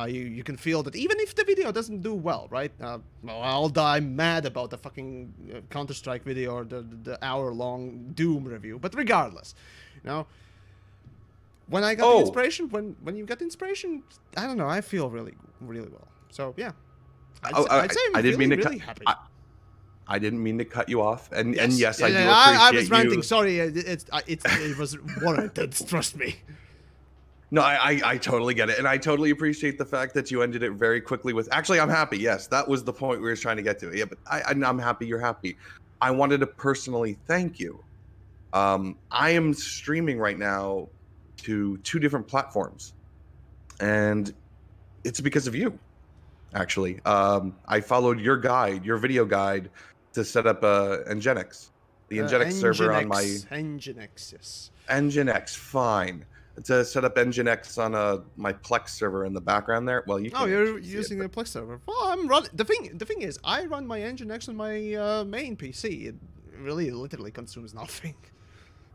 You can feel that even if the video doesn't do well, right? Well, I'll die mad about the fucking Counter-Strike video or the hour-long Doom review. But regardless, you know, when I got the inspiration, when you get inspiration, I don't know, I feel really, really well. So yeah, I'd say I'm feeling really happy. I didn't mean to cut you off, and yes, yeah, I do appreciate I was ranting. you. Sorry, it was warranted. Trust me. No, I totally get it, and I totally appreciate the fact that you ended it very quickly with. Actually, I'm happy. Yes, that was the point we were trying to get to. Yeah, but I'm happy you're happy. I wanted to personally thank you. I am streaming right now to 2 different platforms, and it's because of you. Actually, I followed your video guide, to set up Nginx, the Nginx server on my Nginx, yes. Nginx, fine. To set up Nginx on my Plex server in the background there. Well, you. Oh, you're using the Plex server. Well, I'm running. The thing is, I run my Nginx on my main PC. It really, literally consumes nothing.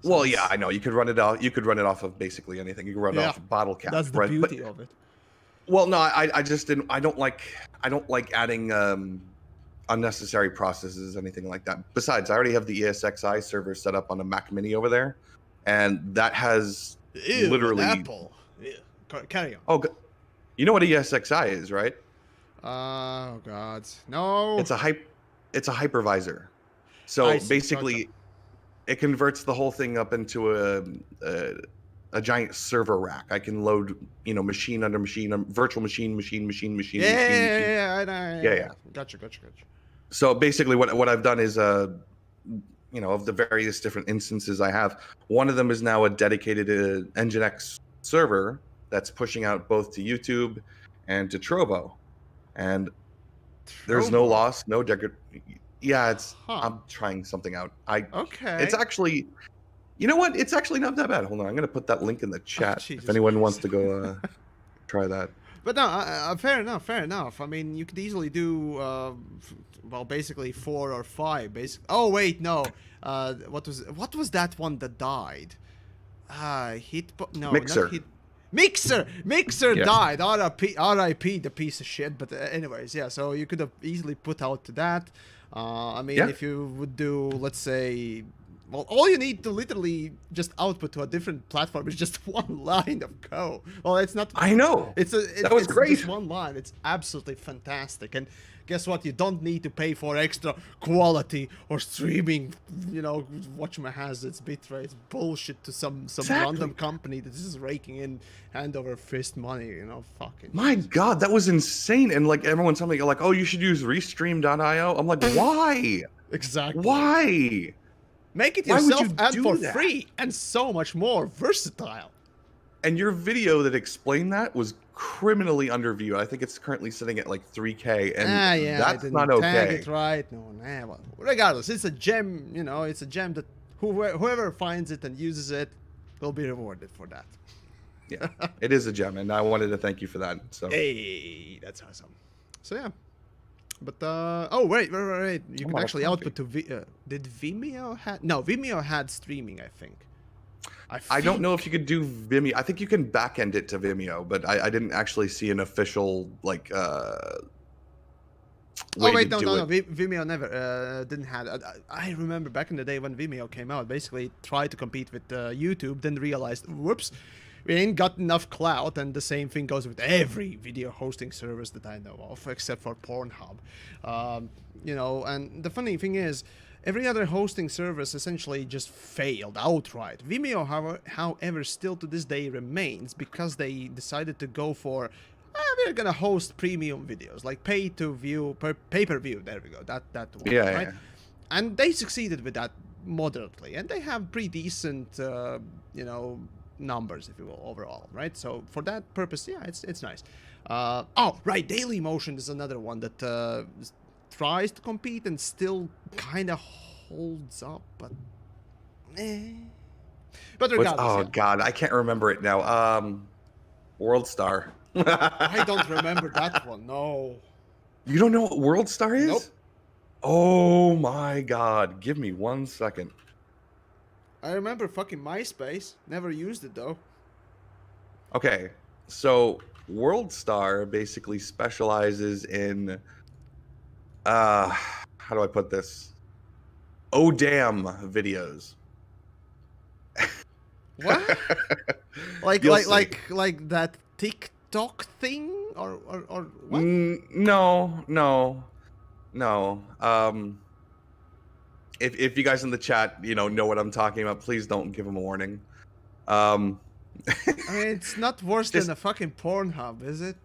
So well, yeah, I know. You could run it out. You could run it off of basically anything. You could run it off of bottle cap. That's the beauty of it. Well, no, I just didn't. I don't like adding unnecessary processes, anything like that. Besides, I already have the ESXi server set up on a Mac Mini over there, and that has literally Apple. Yeah. Carry on. Oh, you know what ESXi is, right? Oh God, no. It's a hypervisor. So basically, it converts the whole thing up into a giant server rack. I can load, you know, machine under machine, virtual machine. Yeah, I know. Yeah. Gotcha. So basically, what I've done is, you know, of the various different instances I have, one of them is now a dedicated Nginx server that's pushing out both to YouTube and to Trovo, and there's no loss, no degradation. Yeah, it's I'm trying something out. It's actually, you know what? It's actually not that bad. Hold on, I'm gonna put that link in the chat if anyone wants to go try that. But no, fair enough. I mean, you could easily do, well, basically 4 or 5. Oh wait, no. What was that one that died? Mixer. Mixer died. R.I.P. the piece of shit. But anyways, yeah. So you could have easily put out to that. I mean, if you would do, let's say, well, all you need to literally just output to a different platform is just one line of code. Well, it's not. I know. That was great. Just one line. It's absolutely fantastic. And guess what? You don't need to pay for extra quality or streaming. You know, Watchman has its bitrate. It's bullshit to some random company that is raking in hand over fist money. You know, fucking. My God, that was insane. And like everyone's telling me, like, oh, you should use Restream.io. I'm like, why? Exactly. Why? Make it yourself and for free and so much more versatile. And your video that explained that was criminally underviewed. I think it's currently sitting at like 3K, and that's not okay. Tag it right. No, well, regardless, it's a gem. You know, it's a gem that whoever finds it and uses it will be rewarded for that. Yeah, it is a gem, and I wanted to thank you for that. So hey, that's awesome. So yeah. But oh wait, you can actually output to did Vimeo had Vimeo had streaming, I think. I don't know if you could do Vimeo. I think you can backend it to Vimeo, but I didn't actually see an official like way to do it. Vimeo never didn't have. I remember back in the day when Vimeo came out, basically it tried to compete with YouTube, then realized, whoops, we ain't got enough clout, and the same thing goes with every video hosting service that I know of, except for Pornhub. You know, and the funny thing is, every other hosting service essentially just failed outright. Vimeo, however, still to this day remains because they decided to go for, we're gonna host premium videos, like pay-per-view. There we go, that one, right? Yeah. And they succeeded with that moderately, and they have pretty decent, you know, numbers, if you will, overall, right? So for that purpose, yeah, it's nice. Oh, right, Dailymotion is another one that tries to compete and still kind of holds up, but regardless. Oh God, I can't remember it now. WorldStar. I don't remember that one. No. You don't know what WorldStar is? Nope. Oh my God, give me 1 second. I remember fucking MySpace. Never used it though. Okay, so WorldStar basically specializes in how do I put this? Oh damn videos. What? like that TikTok thing or what? No. If you guys in the chat, you know what I'm talking about, please don't give them a warning. I mean, it's not worse than a fucking Pornhub, is it?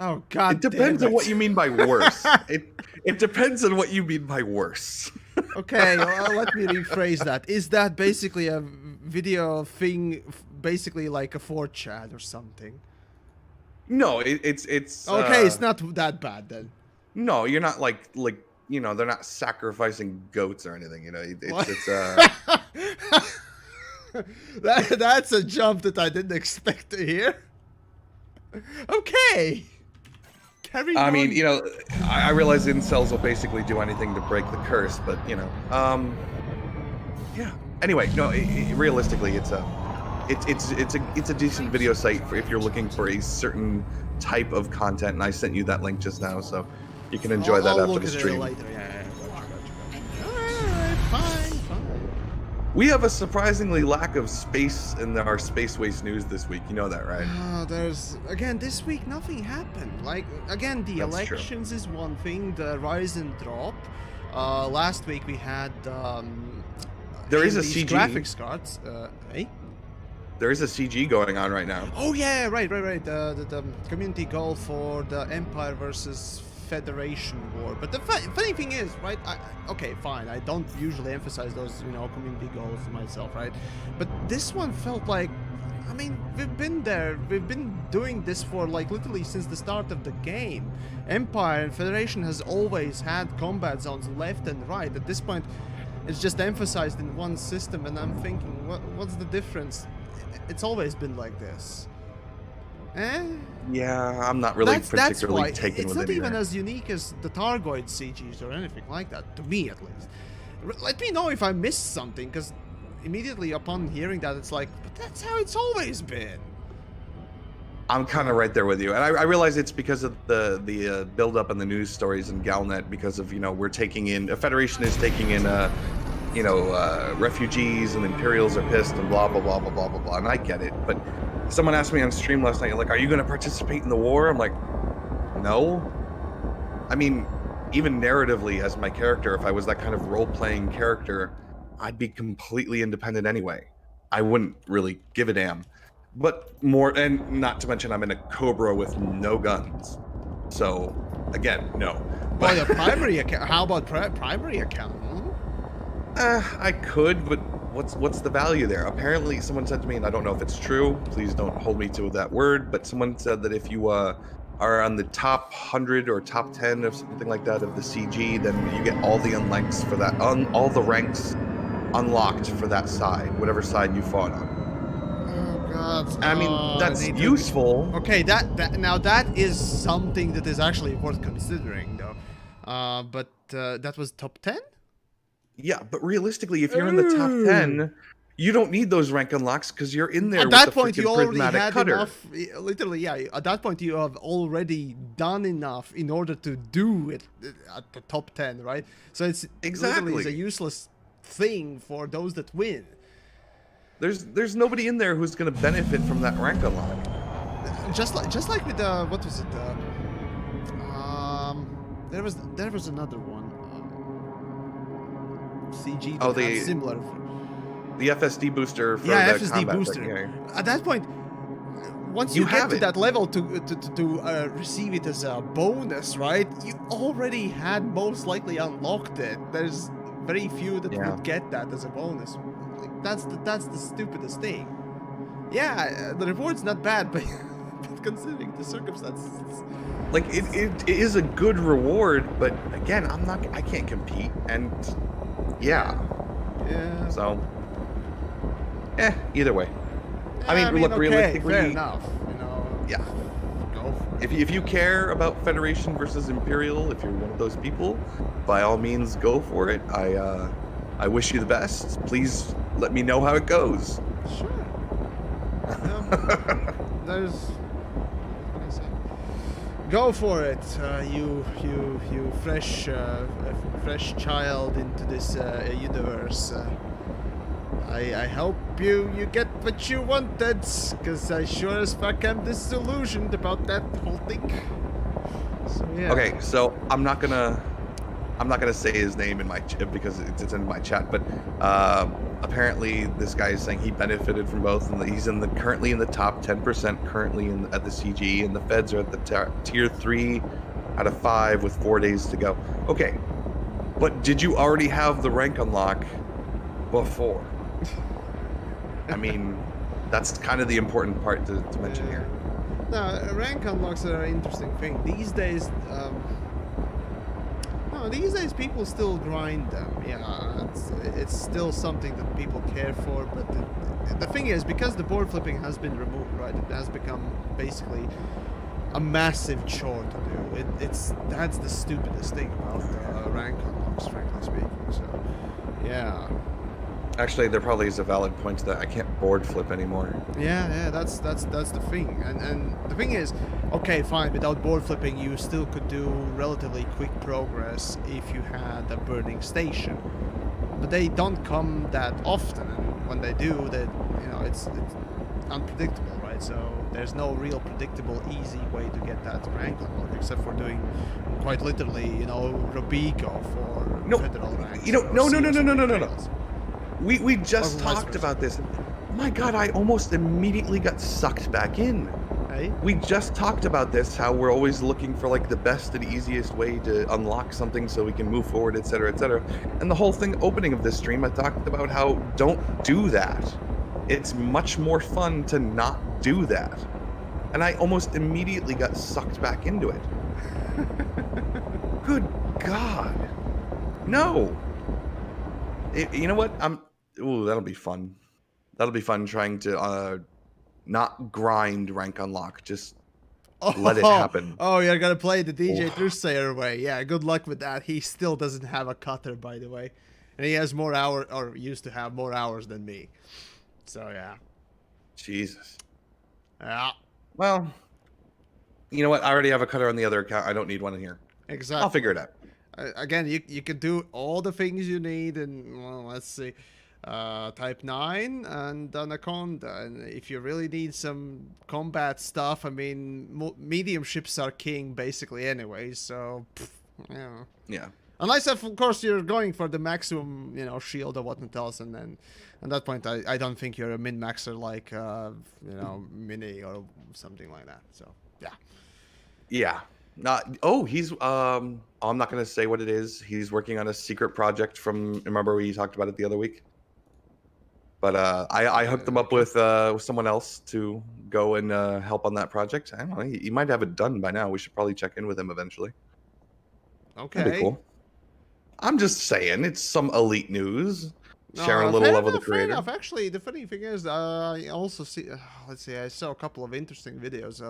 Oh God! It depends on what you mean by worse. It depends on what you mean by worse. Okay, well, let me rephrase that. Is that basically a video thing, basically like a 4chan or something? No, it's okay. It's not that bad then. No, you're not like you know, they're not sacrificing goats or anything. You know, that's a jump that I didn't expect to hear. Okay. I mean, you know, I realize incels will basically do anything to break the curse, but you know, yeah. Anyway, no, realistically, it's a decent video site for if you're looking for a certain type of content, and I sent you that link just now, so you can enjoy that after the stream. Later. Yeah. Alright, fine. We have a surprisingly lack of space in our space waste news this week. You know that, right? There's again this week nothing happened. Like again, the elections is one thing. The Ryzen drop. Last week we had There is in a these CG. graphics cards. Eh? There is a CG going on right now. Oh yeah, right. The community goal for the Empire versus Federation war. But the funny thing is, right? Okay, fine. I don't usually emphasize those, community goals myself, right? But this one felt like, I mean, we've been there. We've been doing this for like literally since the start of the game. Empire and Federation has always had combat zones left and right. At this point, it's just emphasized in one system, and I'm thinking, what's the difference? It's always been like this. Eh? Yeah, I'm not really particularly taken with it. It's not even as unique as the Targoid CGs or anything like that, to me at least. Let me know if I missed something, because immediately upon hearing that, it's like, but that's how it's always been. I'm kind of right there with you, and I realize it's because of the build-up in the news stories in Galnet, because of, we're taking in, a Federation is taking in, refugees, and Imperials are pissed, and blah, blah, blah, blah, blah, blah, blah, and I get it, but someone asked me on stream last night, like, are you going to participate in the war? I'm like, no. I mean, even narratively as my character, if I was that kind of role-playing character, I'd be completely independent anyway. I wouldn't really give a damn. But more, and not to mention I'm in a Cobra with no guns. So, again, no. Well, your primary account, how about primary account? I could, but what's the value there? Apparently, someone said to me, and I don't know if it's true, please don't hold me to that word, but someone said that if you are on the top 100 or top 10 or something like that of the CG, then you get all the unlinks for that, all the ranks unlocked for that side, whatever side you fought on. Oh God! I mean, that's useful. Okay, that is something that is actually worth considering, though. But that was top 10. Yeah, but realistically, if you're in the top 10, you don't need those rank unlocks because you're in there. At with that the point, you already had cutter. enough. Literally, yeah. At that point, you have already done enough in order to do it at the top 10, right? So it's literally a useless thing for those that win. There's nobody in there who's going to benefit from that rank unlock. Just like with what was it? There was another one. CG. Oh, similar. The FSD booster for the FSD combat booster. At that point, once you get to that level to receive it as a bonus, right? You already had most likely unlocked it. There's very few that would get that as a bonus. Like, that's the stupidest thing. Yeah, the reward's not bad, but considering the circumstances, like it is a good reward. But again, I can't compete, and yeah. So, either way. I mean, look, okay, realistically, fair enough. Yeah. Go for it. If you care about Federation versus Imperial, if you're one of those people, by all means, go for it. I wish you the best. Please let me know how it goes. Sure. There's. What can I say? Go for it, you fresh child into this universe. I hope you get what you wanted, because I sure as fuck am disillusioned about that whole thing. So, yeah. Okay, so I'm not gonna say his name in my because it's in my chat, but apparently this guy is saying he benefited from both, and he's currently in the top 10% currently at the CG, and the feds are at the tier 3 out of 5 with 4 days to go. Okay, but did you already have the rank unlock before? I mean, that's kind of the important part to mention here. No, rank unlocks are an interesting thing. These days, people still grind them. Yeah, it's still something that people care for. But the thing is, because the board flipping has been removed, right? It has become basically a massive chore to do. That's the stupidest thing about rank unlocks, frankly speaking. So, yeah. Actually, there probably is a valid point to that. I can't board flip anymore. Yeah, that's the thing. And the thing is, okay, fine, without board flipping, you still could do relatively quick progress if you had a burning station. But they don't come that often, and when they do, it's unpredictable, right? So there's no real predictable, easy way to get that rank unlock, except for doing quite literally, Robico for federal ranks. No. We just Or vice talked versa. about this. My God, I almost immediately got sucked back in. Hey? We just talked about this, how we're always looking for like the best and easiest way to unlock something so we can move forward, etc., etc. And the whole thing opening of this stream, I talked about how don't do that. It's much more fun to not do that. And I almost immediately got sucked back into it. Good God. No. You know what? Ooh, that'll be fun. That'll be fun trying to not grind rank unlock. Just let it happen. Oh, you're gonna play the DJ Oh. Trusayer way. Yeah, good luck with that. He still doesn't have a cutter, by the way. And he has more hours, or used to have more hours than me. So, yeah. Jesus. Yeah, Well, you know what? I already have a cutter on the other account. I don't need one in here. exactly. I'll figure it out. Again, you can do all the things you need in, well, let's see, Type 9 and Anaconda. And if you really need some combat stuff, I mean, medium ships are king basically anyway, so, yeah. Yeah. Unless, of course, you're going for the maximum, you know, shield or whatnot else, and then at that point, I don't think you're a min-maxer like, you know, Mini or something like that, so, yeah. Yeah. He's I'm not gonna say what it is. He's working on a secret project from, remember we talked about it the other week? But I hooked him up with someone else to go and help on that project. I don't know. He might have it done by now. We should probably check in with him eventually. Okay. That'd be cool. I'm just saying, it's some elite news. No, Sharing a little love of the fair creator. enough. Actually, the funny thing is, I also see. Let's see. I saw a couple of interesting videos.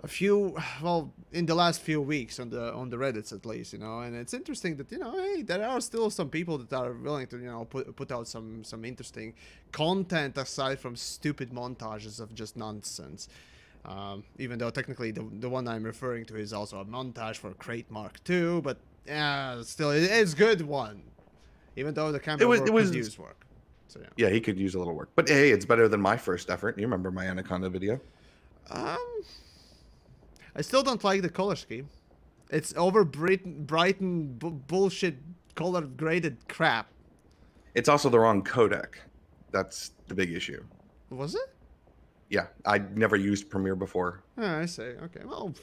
A few, well, in the last few weeks on the Reddits at least, you know, and it's interesting that, you know, hey, there are still some people that are willing to, you know, put out some interesting content aside from stupid montages of just nonsense. Even though technically the one I'm referring to is also a montage for Crate Mark II, but yeah, still it's good one. Even though the camera work could use work. So yeah. Yeah, he could use a little work. But hey, it's better than my first effort. You remember my Anaconda video? I still don't like the color scheme. It's over Brighton bullshit color graded crap. It's also the wrong codec. That's the big issue. Was it? Yeah, I never used Premiere before. Oh, I see. Okay, well,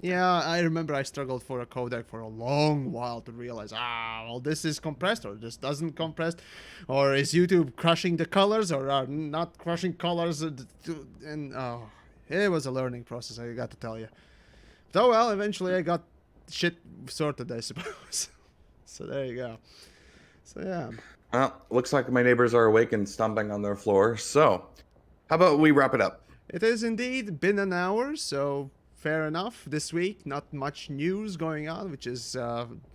yeah, I remember I struggled for a codec for a long while to realize, well, this is compressed or this doesn't compress, or is YouTube crushing the colors or are not crushing colors, and oh, it was a learning process, I got to tell you. So, well, eventually I got shit sorted, I suppose. So there you go. So yeah. Well, looks like my neighbors are awake and stomping on their floor. So, how about we wrap it up? It has indeed been an hour, so fair enough. This week, not much news going on, which is,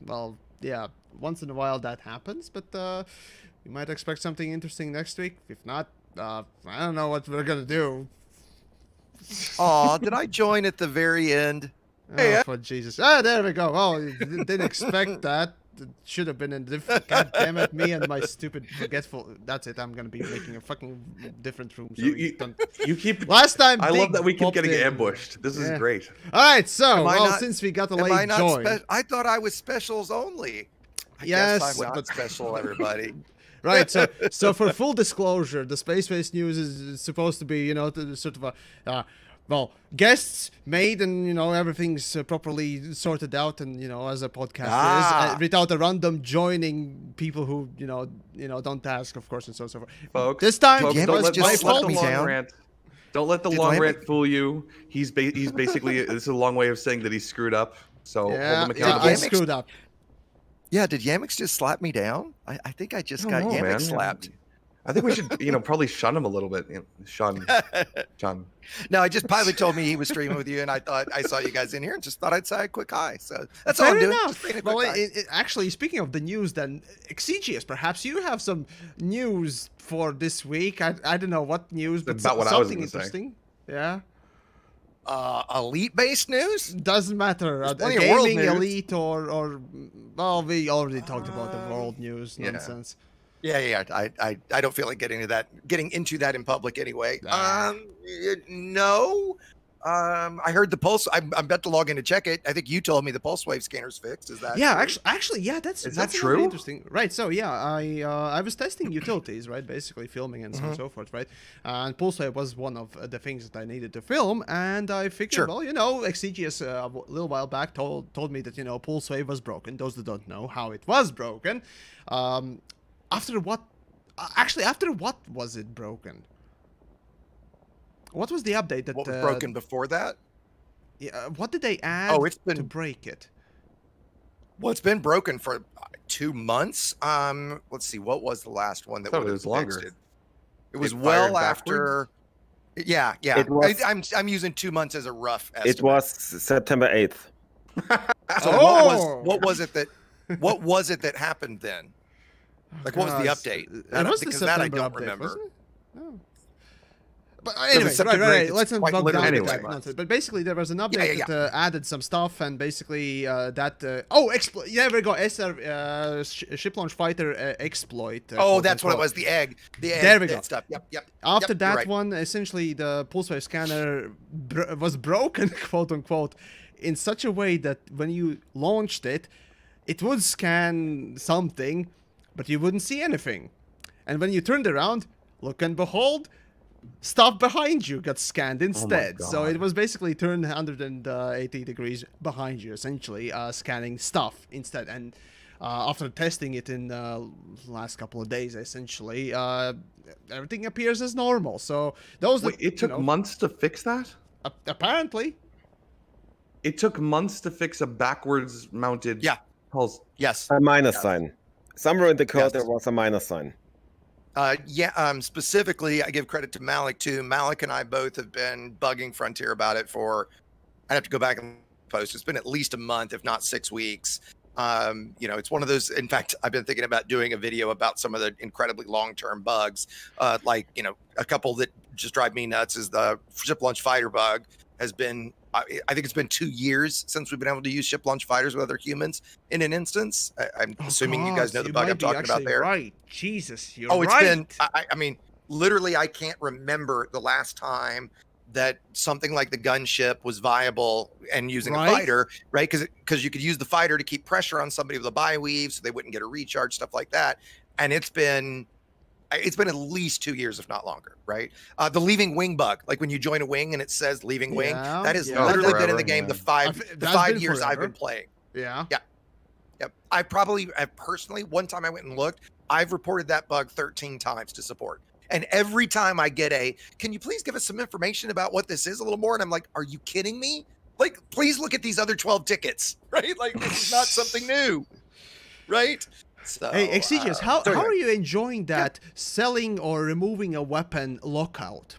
well, yeah, once in a while that happens, but we might expect something interesting next week. If not, I don't know what we're gonna do. Aw, did I join at the very end? Oh, for Jesus. Ah, there we go. Oh, didn't expect that. It should have been in different. God damn it, me and my stupid forgetful. That's it. I'm gonna be making a fucking different room. So you keep. Last time. I love that we keep popped getting in. ambushed. This is great. All right, so I well, not- since we got a Am I late not join, I thought I was specials only. I Yes, guess I'm not but- special, everybody. right? So for full disclosure, the space-based news is supposed to be, you know, sort of a. Well, guests made and, you know, everything's properly sorted out and, you know, as a podcast is, without a random joining people who, you know, don't ask, of course, and so forth. Folks, This time, folks, Yeah, don't but let, just don't let slap the me long down. rant. Don't let the Did long Lambic- rant fool you. He's basically this is a long way of saying that he screwed up. So yeah, hold him yeah, accountable. I Yamix- screwed up. Yeah, did Yamix just slap me down? I think I just I got don't know, Yamix man. slapped. I think we should, probably shun him a little bit. Shun. No, I just Pilot told me he was streaming with you, and I thought I saw you guys in here and just thought I'd say a quick hi. So that's all Fair I'm doing. enough. Just saying a Well, quick hi. actually, speaking of the news, then Exigeous, perhaps you have some news for this week. I don't know what news, but About what I was something gonna say. interesting. Yeah, Elite-based news? doesn't matter. There's A plenty of world gaming news. elite or well, we already talked about the world news yeah. nonsense. Yeah. I don't feel like getting into that in public anyway. Ah. No. I heard the pulse. I'm about to log in to check it. I think you told me the pulse wave scanner's fixed. Is that Yeah, true? actually, yeah, that's Is that's that another true? interesting. Right. So yeah, I was testing utilities, right, basically filming and so on and so forth, right. And Pulsewave was one of the things that I needed to film, and I figured, Sure. well, you know, Exegius a little while back told me that, you know, Pulsewave was broken. Those that don't know how it was broken, after what? Actually, after what was it broken? What was the update that What was broken before that? Yeah, what did they add It's been to break it? Well, it's been broken for 2 months. Let's see, what was the last one that thought it would was have longer. fixed it? It was It well fired after. Yeah. It was- I'm using 2 months as a rough estimate. It was September 8th. So Oh! what was it that happened then? Like, what was the update? It was the Because that I September don't update, remember. wasn't it? No. But anyway, September right. 8th, Let's it's not quite bog down literally with anyway. that nonsense. But basically, there was an update Yeah. that added some stuff, and basically that. Yeah, there we go. SR ship launch fighter exploit. That's what it was. The egg. There we go. Stuff. Yep. After Yep, that you're right. one, essentially the pulsewave scanner was broken, quote unquote, in such a way that when you launched it, it would scan something, but you wouldn't see anything. And when you turned around, look and behold, stuff behind you got scanned instead. So God. it was basically turned 180 degrees behind you, essentially, scanning stuff instead. And after testing it in the last couple of days, essentially, everything appears as normal. So those Wait, it took months to fix that? apparently. It took months to fix a backwards mounted pulse. Yes. A minus sign. Somewhere in the code Yes. there was a minus sign. Specifically, I give credit to Malik too. Malik and I both have been bugging Frontier about it for. I'd have to go back and post. It's been at least a month, if not 6 weeks. It's one of those. In fact, I've been thinking about doing a video about some of the incredibly long-term bugs. A couple that just drive me nuts is the ship launch fighter bug. Has been. I think it's been 2 years since we've been able to use ship launch fighters with other humans in an instance. I'm assuming you guys know the bug I'm talking about there. Right, Jesus, you're It's right. been. I mean, literally, I can't remember the last time that something like the gunship was viable and using a fighter, right? Because you could use the fighter to keep pressure on somebody with a bi-weave, so they wouldn't get a recharge, stuff like that. And it's been at least 2 years, if not longer, right? The leaving wing bug, like when you join a wing and it says leaving wing, that is literally been in the game the 5 years I've been playing. Yeah. Yep. I personally, one time I went and looked, I've reported that bug 13 times to support. And every time I get can you please give us some information about what this is a little more? And I'm like, are you kidding me? Like, please look at these other 12 tickets, right? Like, this is not something new, right? So, hey, Exegius, how are you enjoying that selling or removing a weapon lockout?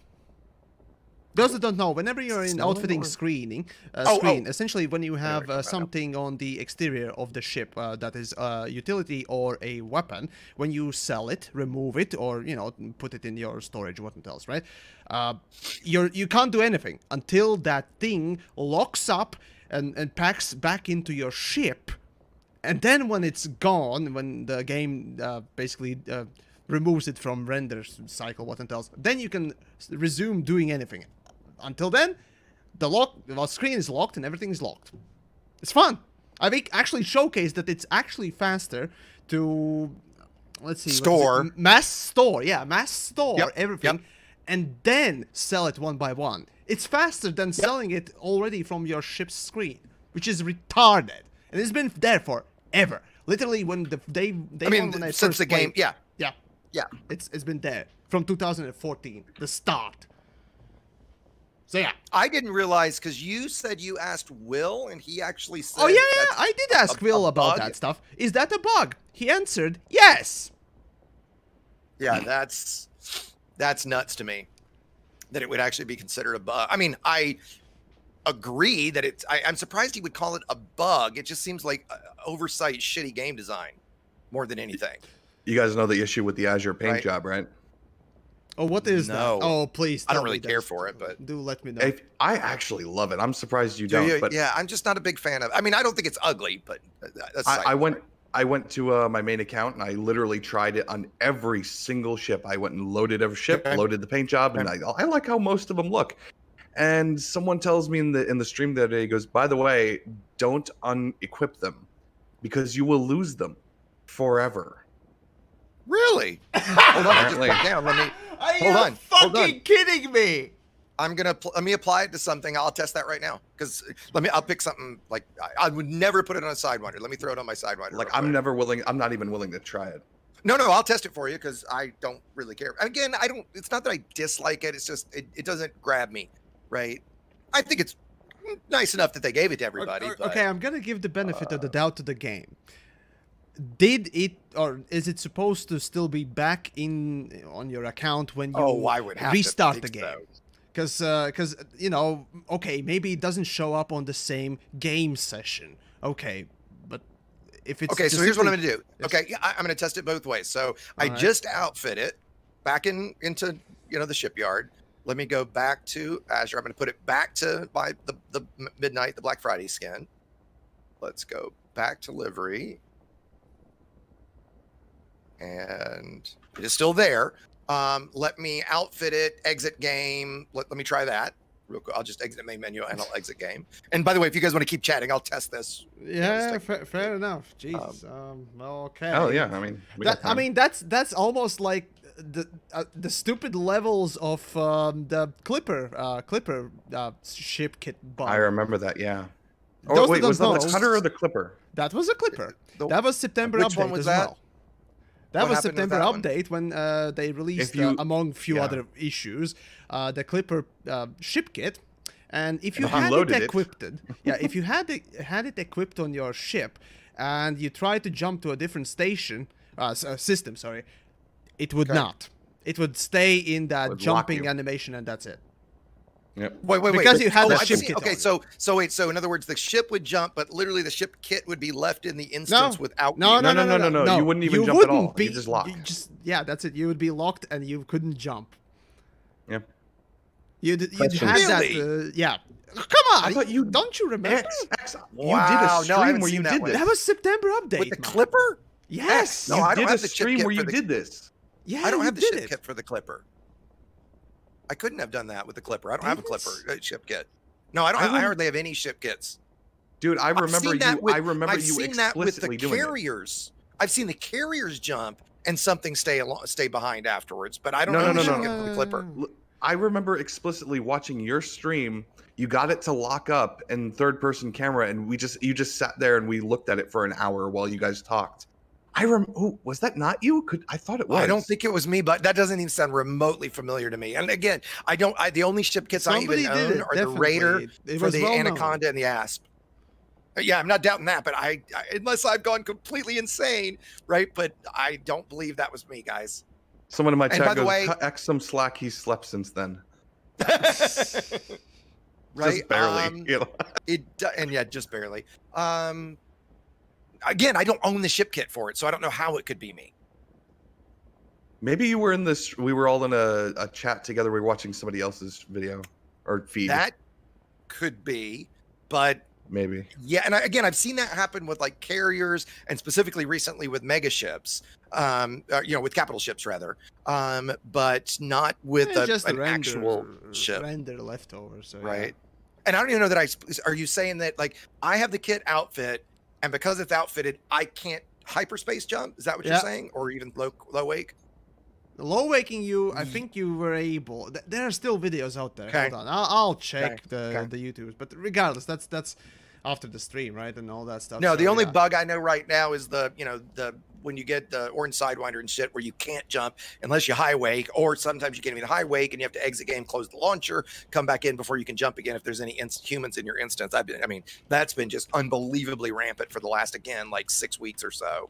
Those that don't know, whenever you're in outfitting screen, essentially when you have something on the exterior of the ship that is a utility or a weapon, when you sell it, remove it, or put it in your storage, what else, right? You can't do anything until that thing locks up and packs back into your ship. And then when it's gone, when the game basically removes it from render cycle, what else, then you can resume doing anything. Until then, the screen is locked and everything is locked. It's fun. I've actually showcased that it's actually faster to, let's see, mass store everything, and then sell it one by one. It's faster than selling it already from your ship's screen, which is retarded. And it's been there forever. Literally, when since the game, it's been there from 2014, the start. So yeah, I didn't realize because you said you asked Will and he actually said. Oh yeah, I did ask Will about that stuff. Is that a bug? He answered yes. Yeah, that's nuts to me that it would actually be considered a bug. I mean, I agree that it's. I'm surprised he would call it a bug. It just seems like oversight, shitty game design, more than anything. You guys know the issue with the Azure paint job, right? Oh, what is that? Oh, please. I don't really care for it, but do let me know. I actually love it. I'm surprised you don't. But yeah, I'm just not a big fan of. I mean, I don't think it's ugly, but that's. I went to my main account and I literally tried it on every single ship. I went and loaded every ship, loaded the paint job, and I like how most of them look. And someone tells me in the stream the other day, he goes, by the way, don't unequip them because you will lose them forever. Really? Hold on, I just put down. Let me. Are Hold you on, hold fucking kidding me? I'm gonna let me apply it to something. I'll test that right now because I'll pick something like I would never put it on a Sidewinder. Let me throw it on my Sidewinder. Like real quick. I'm not even willing to try it. No, I'll test it for you because I don't really care. Again, I don't. It's not that I dislike it. It's just it doesn't grab me, right? I think it's nice enough that they gave it to everybody. Okay, but, okay, I'm gonna give the benefit of the doubt to the game. Did it, or is it supposed to still be back on your account when you I would have restart to the think game? so. Because you know, okay, maybe it doesn't show up on the same game session. Okay, but if it's Okay, so here's what I'm gonna do. Yes. Okay, yeah, I'm gonna test it both ways. So I Alright. just outfit it back into the shipyard. Let me go back to Azure. I'm gonna put it back to the midnight, the Black Friday skin. Let's go back to livery. And it is still there. Let me outfit it, exit game. Let me try that real quick. I'll just exit main menu and I'll exit game. And by the way, if you guys want to keep chatting, I'll test this. Yeah, fair enough. Jeez. Okay. Oh yeah, I mean, that's almost like the stupid levels of the Clipper ship kit bug. I remember that. Yeah. Those Oh wait, that was that don't the know- Cutter or the Clipper? That was a Clipper. That was September Which update one was as that? well. That What was happened with September that one? update when they released, If you- among few yeah. other issues, the Clipper ship kit. And if you And had unloaded it it. equipped, yeah, if you had it equipped on your ship, and you tried to jump to a different system, sorry, it would Okay. not. It would stay in that Would lock jumping you. animation, and that's it. Yep. Wait. Because you had the I've ship seen- kit Okay, on. so in other words, the ship would jump, but literally the ship kit would be left in the instance without No, you. no, No, no, no, no, no. you wouldn't even You jump at wouldn't all. Be, You just lock. Yeah, that's it. You would be locked, and you couldn't jump. Yep. You'd had Really? that. Yeah. Come on. I thought you- don't you remember? X, you Wow, did a no, I stream haven't where you seen that did one. this. That was September update. With the man. Clipper? Yes. No, you I don't did have a the chip stream kit where for you the- did this. Yeah, I don't you have the did ship it. kit for the Clipper. I couldn't have done that with the Clipper. I don't have a Clipper Davis? ship kit. No, I don't. I I wouldn't- hardly have any ship kits. Dude, I I've remember seen that you. with- I remember I've you seen that with the explicitly doing it. carriers. I've seen the carriers jump and something stay behind afterwards, but I don't No, know no, the no, ship no. kit for the Clipper. I remember explicitly watching your stream. You got it to lock up in third-person camera, and you just sat there and we looked at it for an hour while you guys talked. Oh, was that not you? I thought it was. I don't think it was me, but that doesn't even sound remotely familiar to me. And again, the only ship kits Somebody I even did own it, are the Raider definitely. It for was the well known. Anaconda and the Asp. Yeah, I'm not doubting that, but I unless I've gone completely insane, right? But I don't believe that was me, guys. Someone in my And chat by the goes, way- "Cut X some slack. He's slept since then." Right? Just barely. You know? And yeah, just barely. Again, I don't own the ship kit for it, so I don't know how it could be me. Maybe you were in this. We were all in a chat together. We were watching somebody else's video or feed. That could be, but Maybe. yeah, and again, I've seen that happen with like carriers, and specifically recently with mega ships, with capital ships rather, but not with It's just an the render, actual ship, render leftover. So yeah. right? And I don't even know that are you saying that like I have the kit outfit, and because it's outfitted, I can't hyperspace jump? Is that what you're Yeah. saying, or even low wake? Low waking you, I think you were able. There are still videos out there. Okay. Hold on, I'll check Okay. the YouTubes. But regardless, that's after the stream, right, and all that stuff. No, so, the only yeah. bug I know right now is the when you get the orange sidewinder and shit where you can't jump unless you high wake, or sometimes you can't even high wake and you have to exit game, close the launcher, come back in before you can jump again if there's any humans in your instance. I mean, that's been just unbelievably rampant for the last, again, like 6 weeks or so.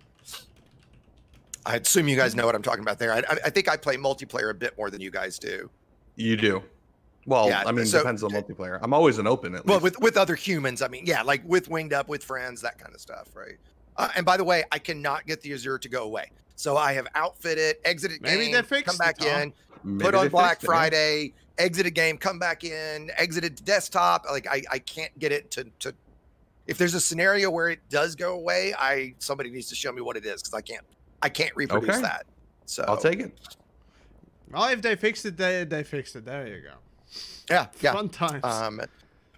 I assume you guys know what I'm talking about there. I think I play multiplayer a bit more than you guys do. You do. Well, Yeah, I mean, so- depends on multiplayer. I'm always an open at Well, least. with other humans, I mean, yeah, like with Winged Up, with friends, that kind of stuff, right? And by the way, I cannot get the Azure to go away. So I have outfitted, exited Maybe game, they fixed come back it, huh? in, Maybe put they on Black fixed it, yeah. Friday, exited game, come back in, exited to desktop. Like I can't get it to if there's a scenario where it does go away, somebody needs to show me what it is, because I can't reproduce Okay. that. So I'll take it. Well, if they fixed it, they fixed it. There you go. Yeah, yeah. Fun times.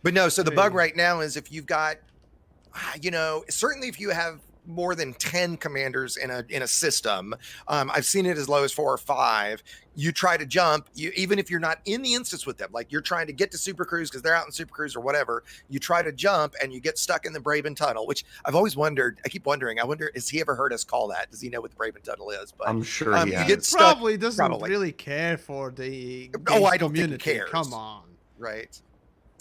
But no, so the bug Hey. right now is if you've got, certainly if you have more than 10 commanders in a system, I've seen it as low as 4 or 5. You try to jump, even if you're not in the instance with them, like you're trying to get to Super Cruise because they're out in Super Cruise or whatever, you try to jump and you get stuck in the Braven Tunnel, which I've always wondered. I keep wondering. I wonder, has he ever heard us call that? Does he know what the Braven Tunnel is? But I'm sure he you has. get He stuck. probably doesn't probably. really care for the Oh, games I don't think he community. cares. Come on. Right.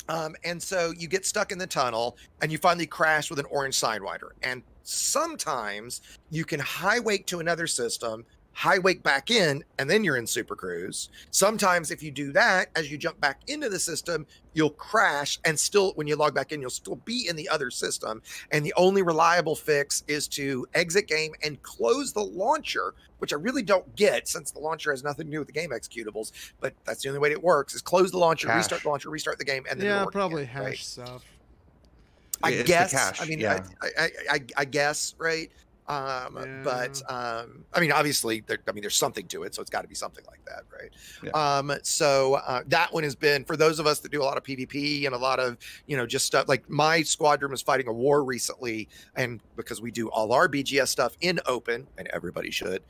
And so you get stuck in the tunnel and you finally crash with an orange Sidewinder. And sometimes you can high wake to another system, high wake back in, and then you're in Super Cruise. Sometimes if you do that, as you jump back into the system, you'll crash, and still when you log back in, you'll still be in the other system. And the only reliable fix is to exit game and close the launcher, which I really don't get since the launcher has nothing to do with the game executables, but that's the only way it works, is close the launcher, Cache. restart the launcher, restart the game, and then Yeah, it'll work probably again, hash right? stuff. I It's the guess. cache, I mean, yeah. I guess, right? But I mean, obviously, there's something to it, so it's got to be something like that, right? Yeah. So that one has been, for those of us that do a lot of PvP and a lot of, just stuff, like my squadron was fighting a war recently, and because we do all our BGS stuff in open, and everybody should,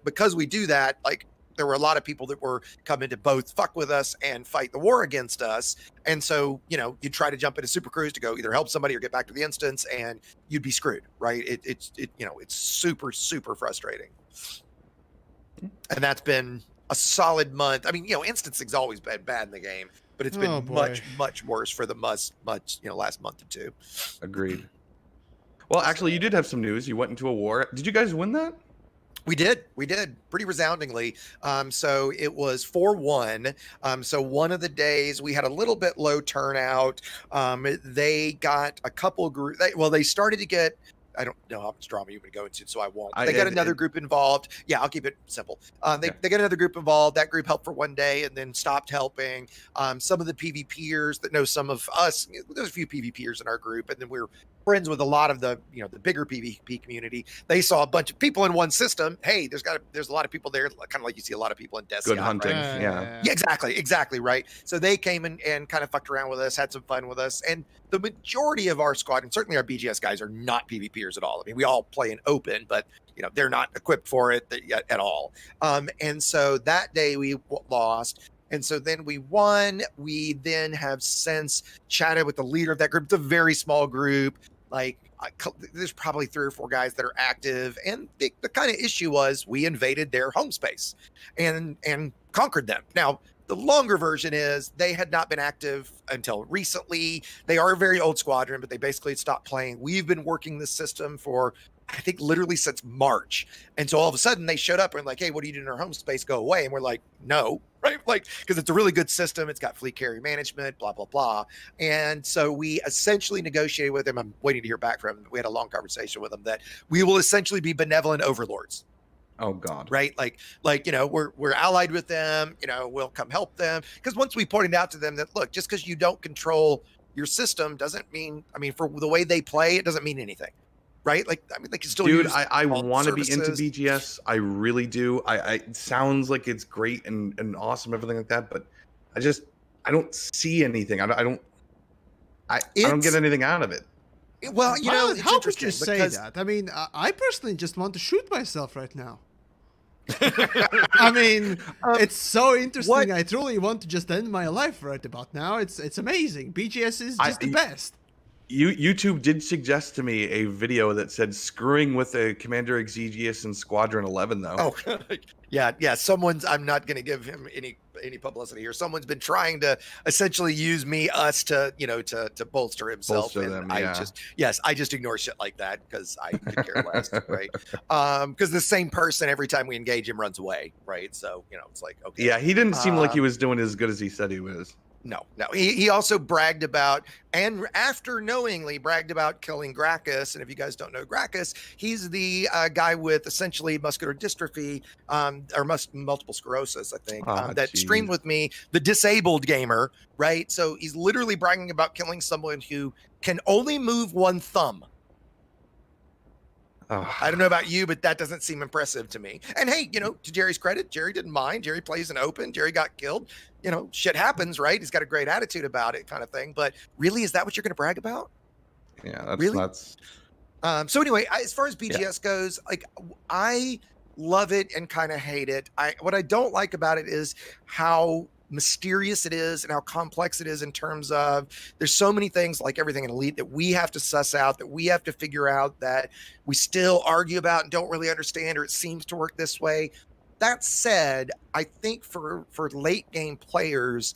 because we do that, like, there were a lot of people that were coming to both fuck with us and fight the war against us. And so, you try to jump into Super Cruise to go either help somebody or get back to the instance, and you'd be screwed, right? It's super, super frustrating. And that's been a solid month. I mean, instancing's always been bad in the game, but it's been much, much worse for the last month or two. Agreed. Well, actually, you did have some news. You went into a war. Did you guys win that? We did pretty resoundingly. So it was 4-1. So one of the days we had a little bit low turnout. They got a couple group. They started to get, I don't know how much drama you would go into, so I won't. They got another group involved. Yeah, I'll keep it simple. They got another group involved. That group helped for one day and then stopped helping. Some of the PvPers that know some of us, there's a few PvPers in our group, and then we're friends with a lot of the the bigger PvP community. They saw a bunch of people in one system. Hey, there's a lot of people there, kind of like you see a lot of people in Destiny. Good hunting. Right? Yeah, exactly right. So they came in and kind of fucked around with us, had some fun with us, and the majority of our squad, and certainly our BGS guys, are not PvPers at all. I mean, we all play in open, but they're not equipped for it at all. And so that day we lost. And so then we won. We then have since chatted with the leader of that group. It's a very small group. Like, there's probably 3 or 4 guys that are active. And the kind of issue was we invaded their home space and conquered them. Now, the longer version is they had not been active until recently. They are a very old squadron, but they basically stopped playing. We've been working this system for, I think, literally since March. And so all of a sudden they showed up and like, hey, what are you doing in our home space? Go away. And we're like, no, right? Like, because it's a really good system. It's got fleet carrier management, blah, blah, blah. And so we essentially negotiated with them. I'm waiting to hear back from them. We had a long conversation with them that we will essentially be benevolent overlords. Oh God. Right. Like, we're allied with them, we'll come help them. Because once we pointed out to them that, look, just because you don't control your system doesn't mean, for the way they play, it doesn't mean anything. Right? Like, they can still use I want to be into services. BGS. I really do. It sounds like it's great and awesome, everything like that, but I don't see anything. I don't get anything out of it. Well, it's how could you interesting say because- that? I mean, I personally just want to shoot myself right now. I mean, it's so interesting. what- I truly want to just end my life right about now. It's amazing. BGS is just the best. YouTube did suggest to me a video that said screwing with a Commander Exegius in Squadron 11, though. Oh, yeah. I'm not going to give him any publicity here. Someone's been trying to essentially use us to bolster himself. Bolster and them, I just ignore shit like that because I could care less, right? Because the same person, every time we engage him, runs away, right? So, it's like, okay. Yeah, he didn't seem like he was doing as good as he said he was. No. He also bragged about, and after knowingly bragged about killing Gracchus. And if you guys don't know Gracchus, he's the guy with essentially muscular dystrophy, or multiple sclerosis, I think, that streamed with me, the disabled gamer, right? So he's literally bragging about killing someone who can only move one thumb. I don't know about you, but that doesn't seem impressive to me. And hey, you know, to Jerry's credit, Jerry didn't mind. Jerry plays an open. Jerry got killed. You know, shit happens, right? He's got a great attitude about it, kind of thing. But really, is that what you're going to brag about? Yeah, that's Really? nuts. So anyway, as far as BGS goes, like I love it and kind of hate it. What I don't like about it is how mysterious it is and how complex it is in terms of there's so many things like everything in Elite that we have to suss out, that we have to figure out, that we still argue about and don't really understand, or it seems to work this way. That said, I think for late game players,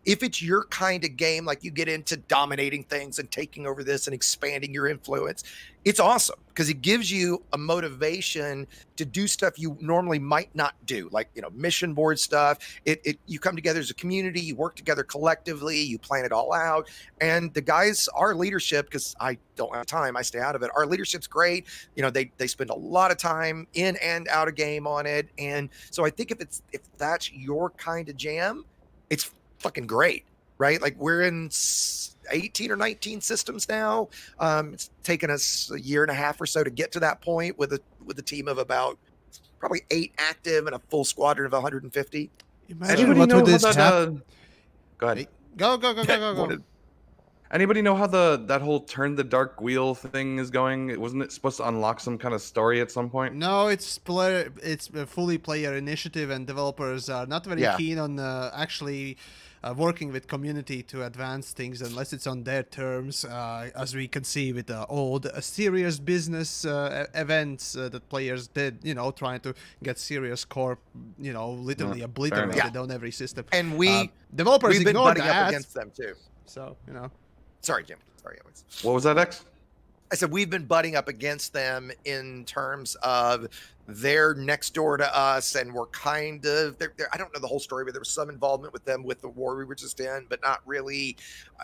if it's your kind of game, like you get into dominating things and taking over this and expanding your influence, it's awesome because it gives you a motivation to do stuff you normally might not do, like, you know, mission board stuff. You come together as a community, you work together collectively, you plan it all out. And the guys, our leadership, because I don't have time, I stay out of it. Our leadership's great. You know, they spend a lot of time in and out of game on it. And so I think if that's your kind of jam, it's fucking great, right? Like we're in 18 or 19 systems now. It's taken us a year and a half or so to get to that point with a team of about probably 8 active and a full squadron of 150. Imagine Anybody what know would how this that? happen? Go ahead. Go. Anybody know how that whole turn the dark wheel thing is going? Wasn't it supposed to unlock some kind of story at some point? No, it's a fully player initiative, and developers are not very keen on actually working with community to advance things unless it's on their terms, as we can see with the old serious business events that players did, you know, trying to get Serious Corp, you know, literally obliterated on every system. And developers we've been ignored butting that, up against them too. so, you know. Sorry, Jim. Sorry, Alex. What was that, X? I said we've been butting up against them in terms of they're next door to us, and we're kind of I don't know the whole story, but there was some involvement with them with the war we were just in, but not really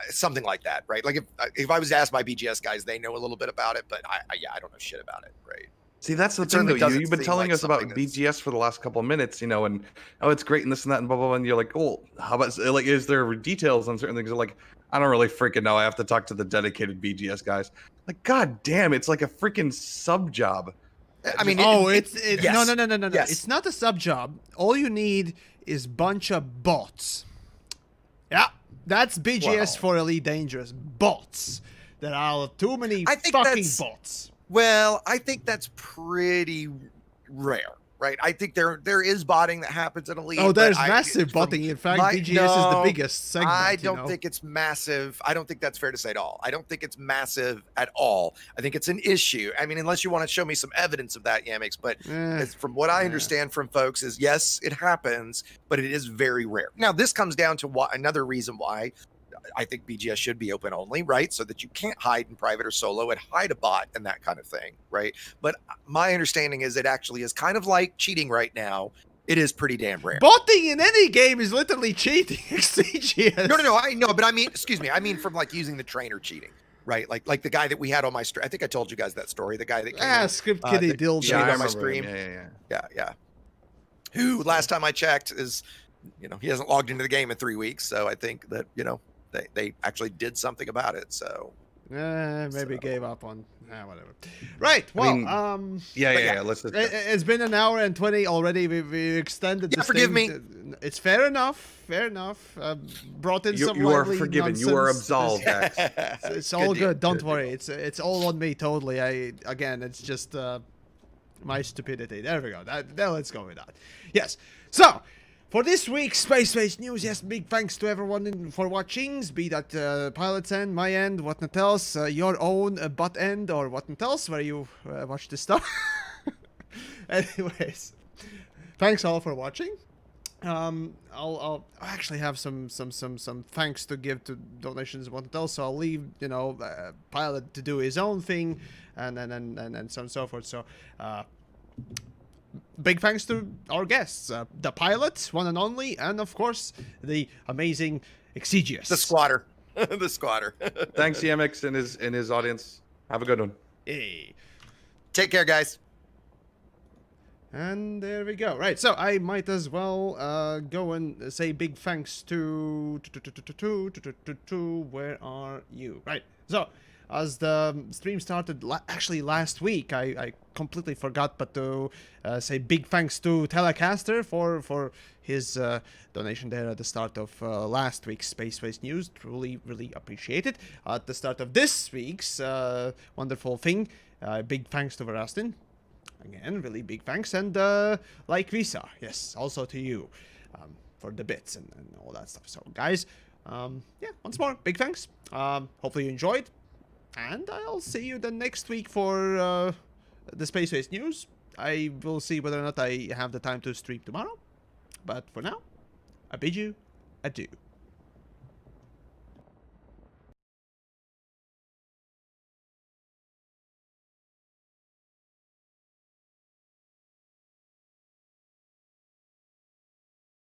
something like that, right? Like if I was to ask my BGS guys, they know a little bit about it, but I don't know shit about it, right? See, that's the thing, though. You've been telling us about BGS for the last couple of minutes, you know, and it's great and this and that and blah blah blah. And you're like, oh, how about like, is there details on certain things? You're like, I don't really freaking know. I have to talk to the dedicated BGS guys. Like, god damn, it's like a freaking sub job. I mean, it's yes. No. Yes. It's not a sub job. All you need is bunch of bots. Yeah, that's BGS for Elite Dangerous. Bots. There are too many fucking bots. Well, I think that's pretty rare, right? I think there is botting that happens in Elite. Oh, there's massive botting. In fact, BGS is the biggest segment. I don't think it's massive. I don't think that's fair to say at all. I don't think it's massive at all. I think it's an issue. I mean, unless you want to show me some evidence of that, Yamix. But from what I understand from folks is, yes, it happens, but it is very rare. Now, this comes down to another reason why I think BGS should be open only, right? So that you can't hide in private or solo and hide a bot and that kind of thing, right? But my understanding is it actually is kind of like cheating right now. It is pretty damn rare. Botting in any game is literally cheating. CGS. No, I know, but I mean, excuse me, I mean from like using the trainer cheating, right? Like the guy that we had on my stream. I think I told you guys that story. The guy that came Script Kitty Dildo on my stream. Yeah. Who last time I checked is, you know, he hasn't logged into the game in 3 weeks. So I think that, you know, they actually did something about it. So maybe gave up on whatever. Right. Well, I mean, yeah. Let's. It's been an hour and 20 already. We extended. Yeah, forgive me. It's fair enough. Brought in some. You are forgiven. Nonsense. You are absolved. Max. It's all good. Don't worry. It's all on me totally. It's just my stupidity. There we go. Now let's go with that. Yes. So. For this week's Space News, yes, big thanks to everyone for watching, be that Pilot's End, my end, whatnot else, your own butt end, or whatnot else, where you watch this stuff. Anyways, thanks all for watching. I'll actually have some thanks to give to donations and whatnot else, so I'll leave, you know, Pilot to do his own thing, and so on and so forth, so, big thanks to our guests, the pilot, one and only, and of course, the amazing Exigeous. The squatter. The squatter. Thanks, Yamix and his audience. Have a good one. Hey. Take care, guys. And there we go. Right, so I might as well go and say big thanks to where are you? Right, so as the stream started actually last week. I completely forgot but to say big thanks to Telecaster for his donation there at the start of last week's Space Race News. Really appreciate it. At the start of this week's wonderful thing, big thanks to Verastin. Again, really big thanks. And like Visa, yes, also to you for the bits and all that stuff. So guys, yeah, once more, big thanks. Hopefully you enjoyed. And I'll see you then next week for the Space Race News. I will see whether or not I have the time to stream tomorrow. But for now, I bid you adieu.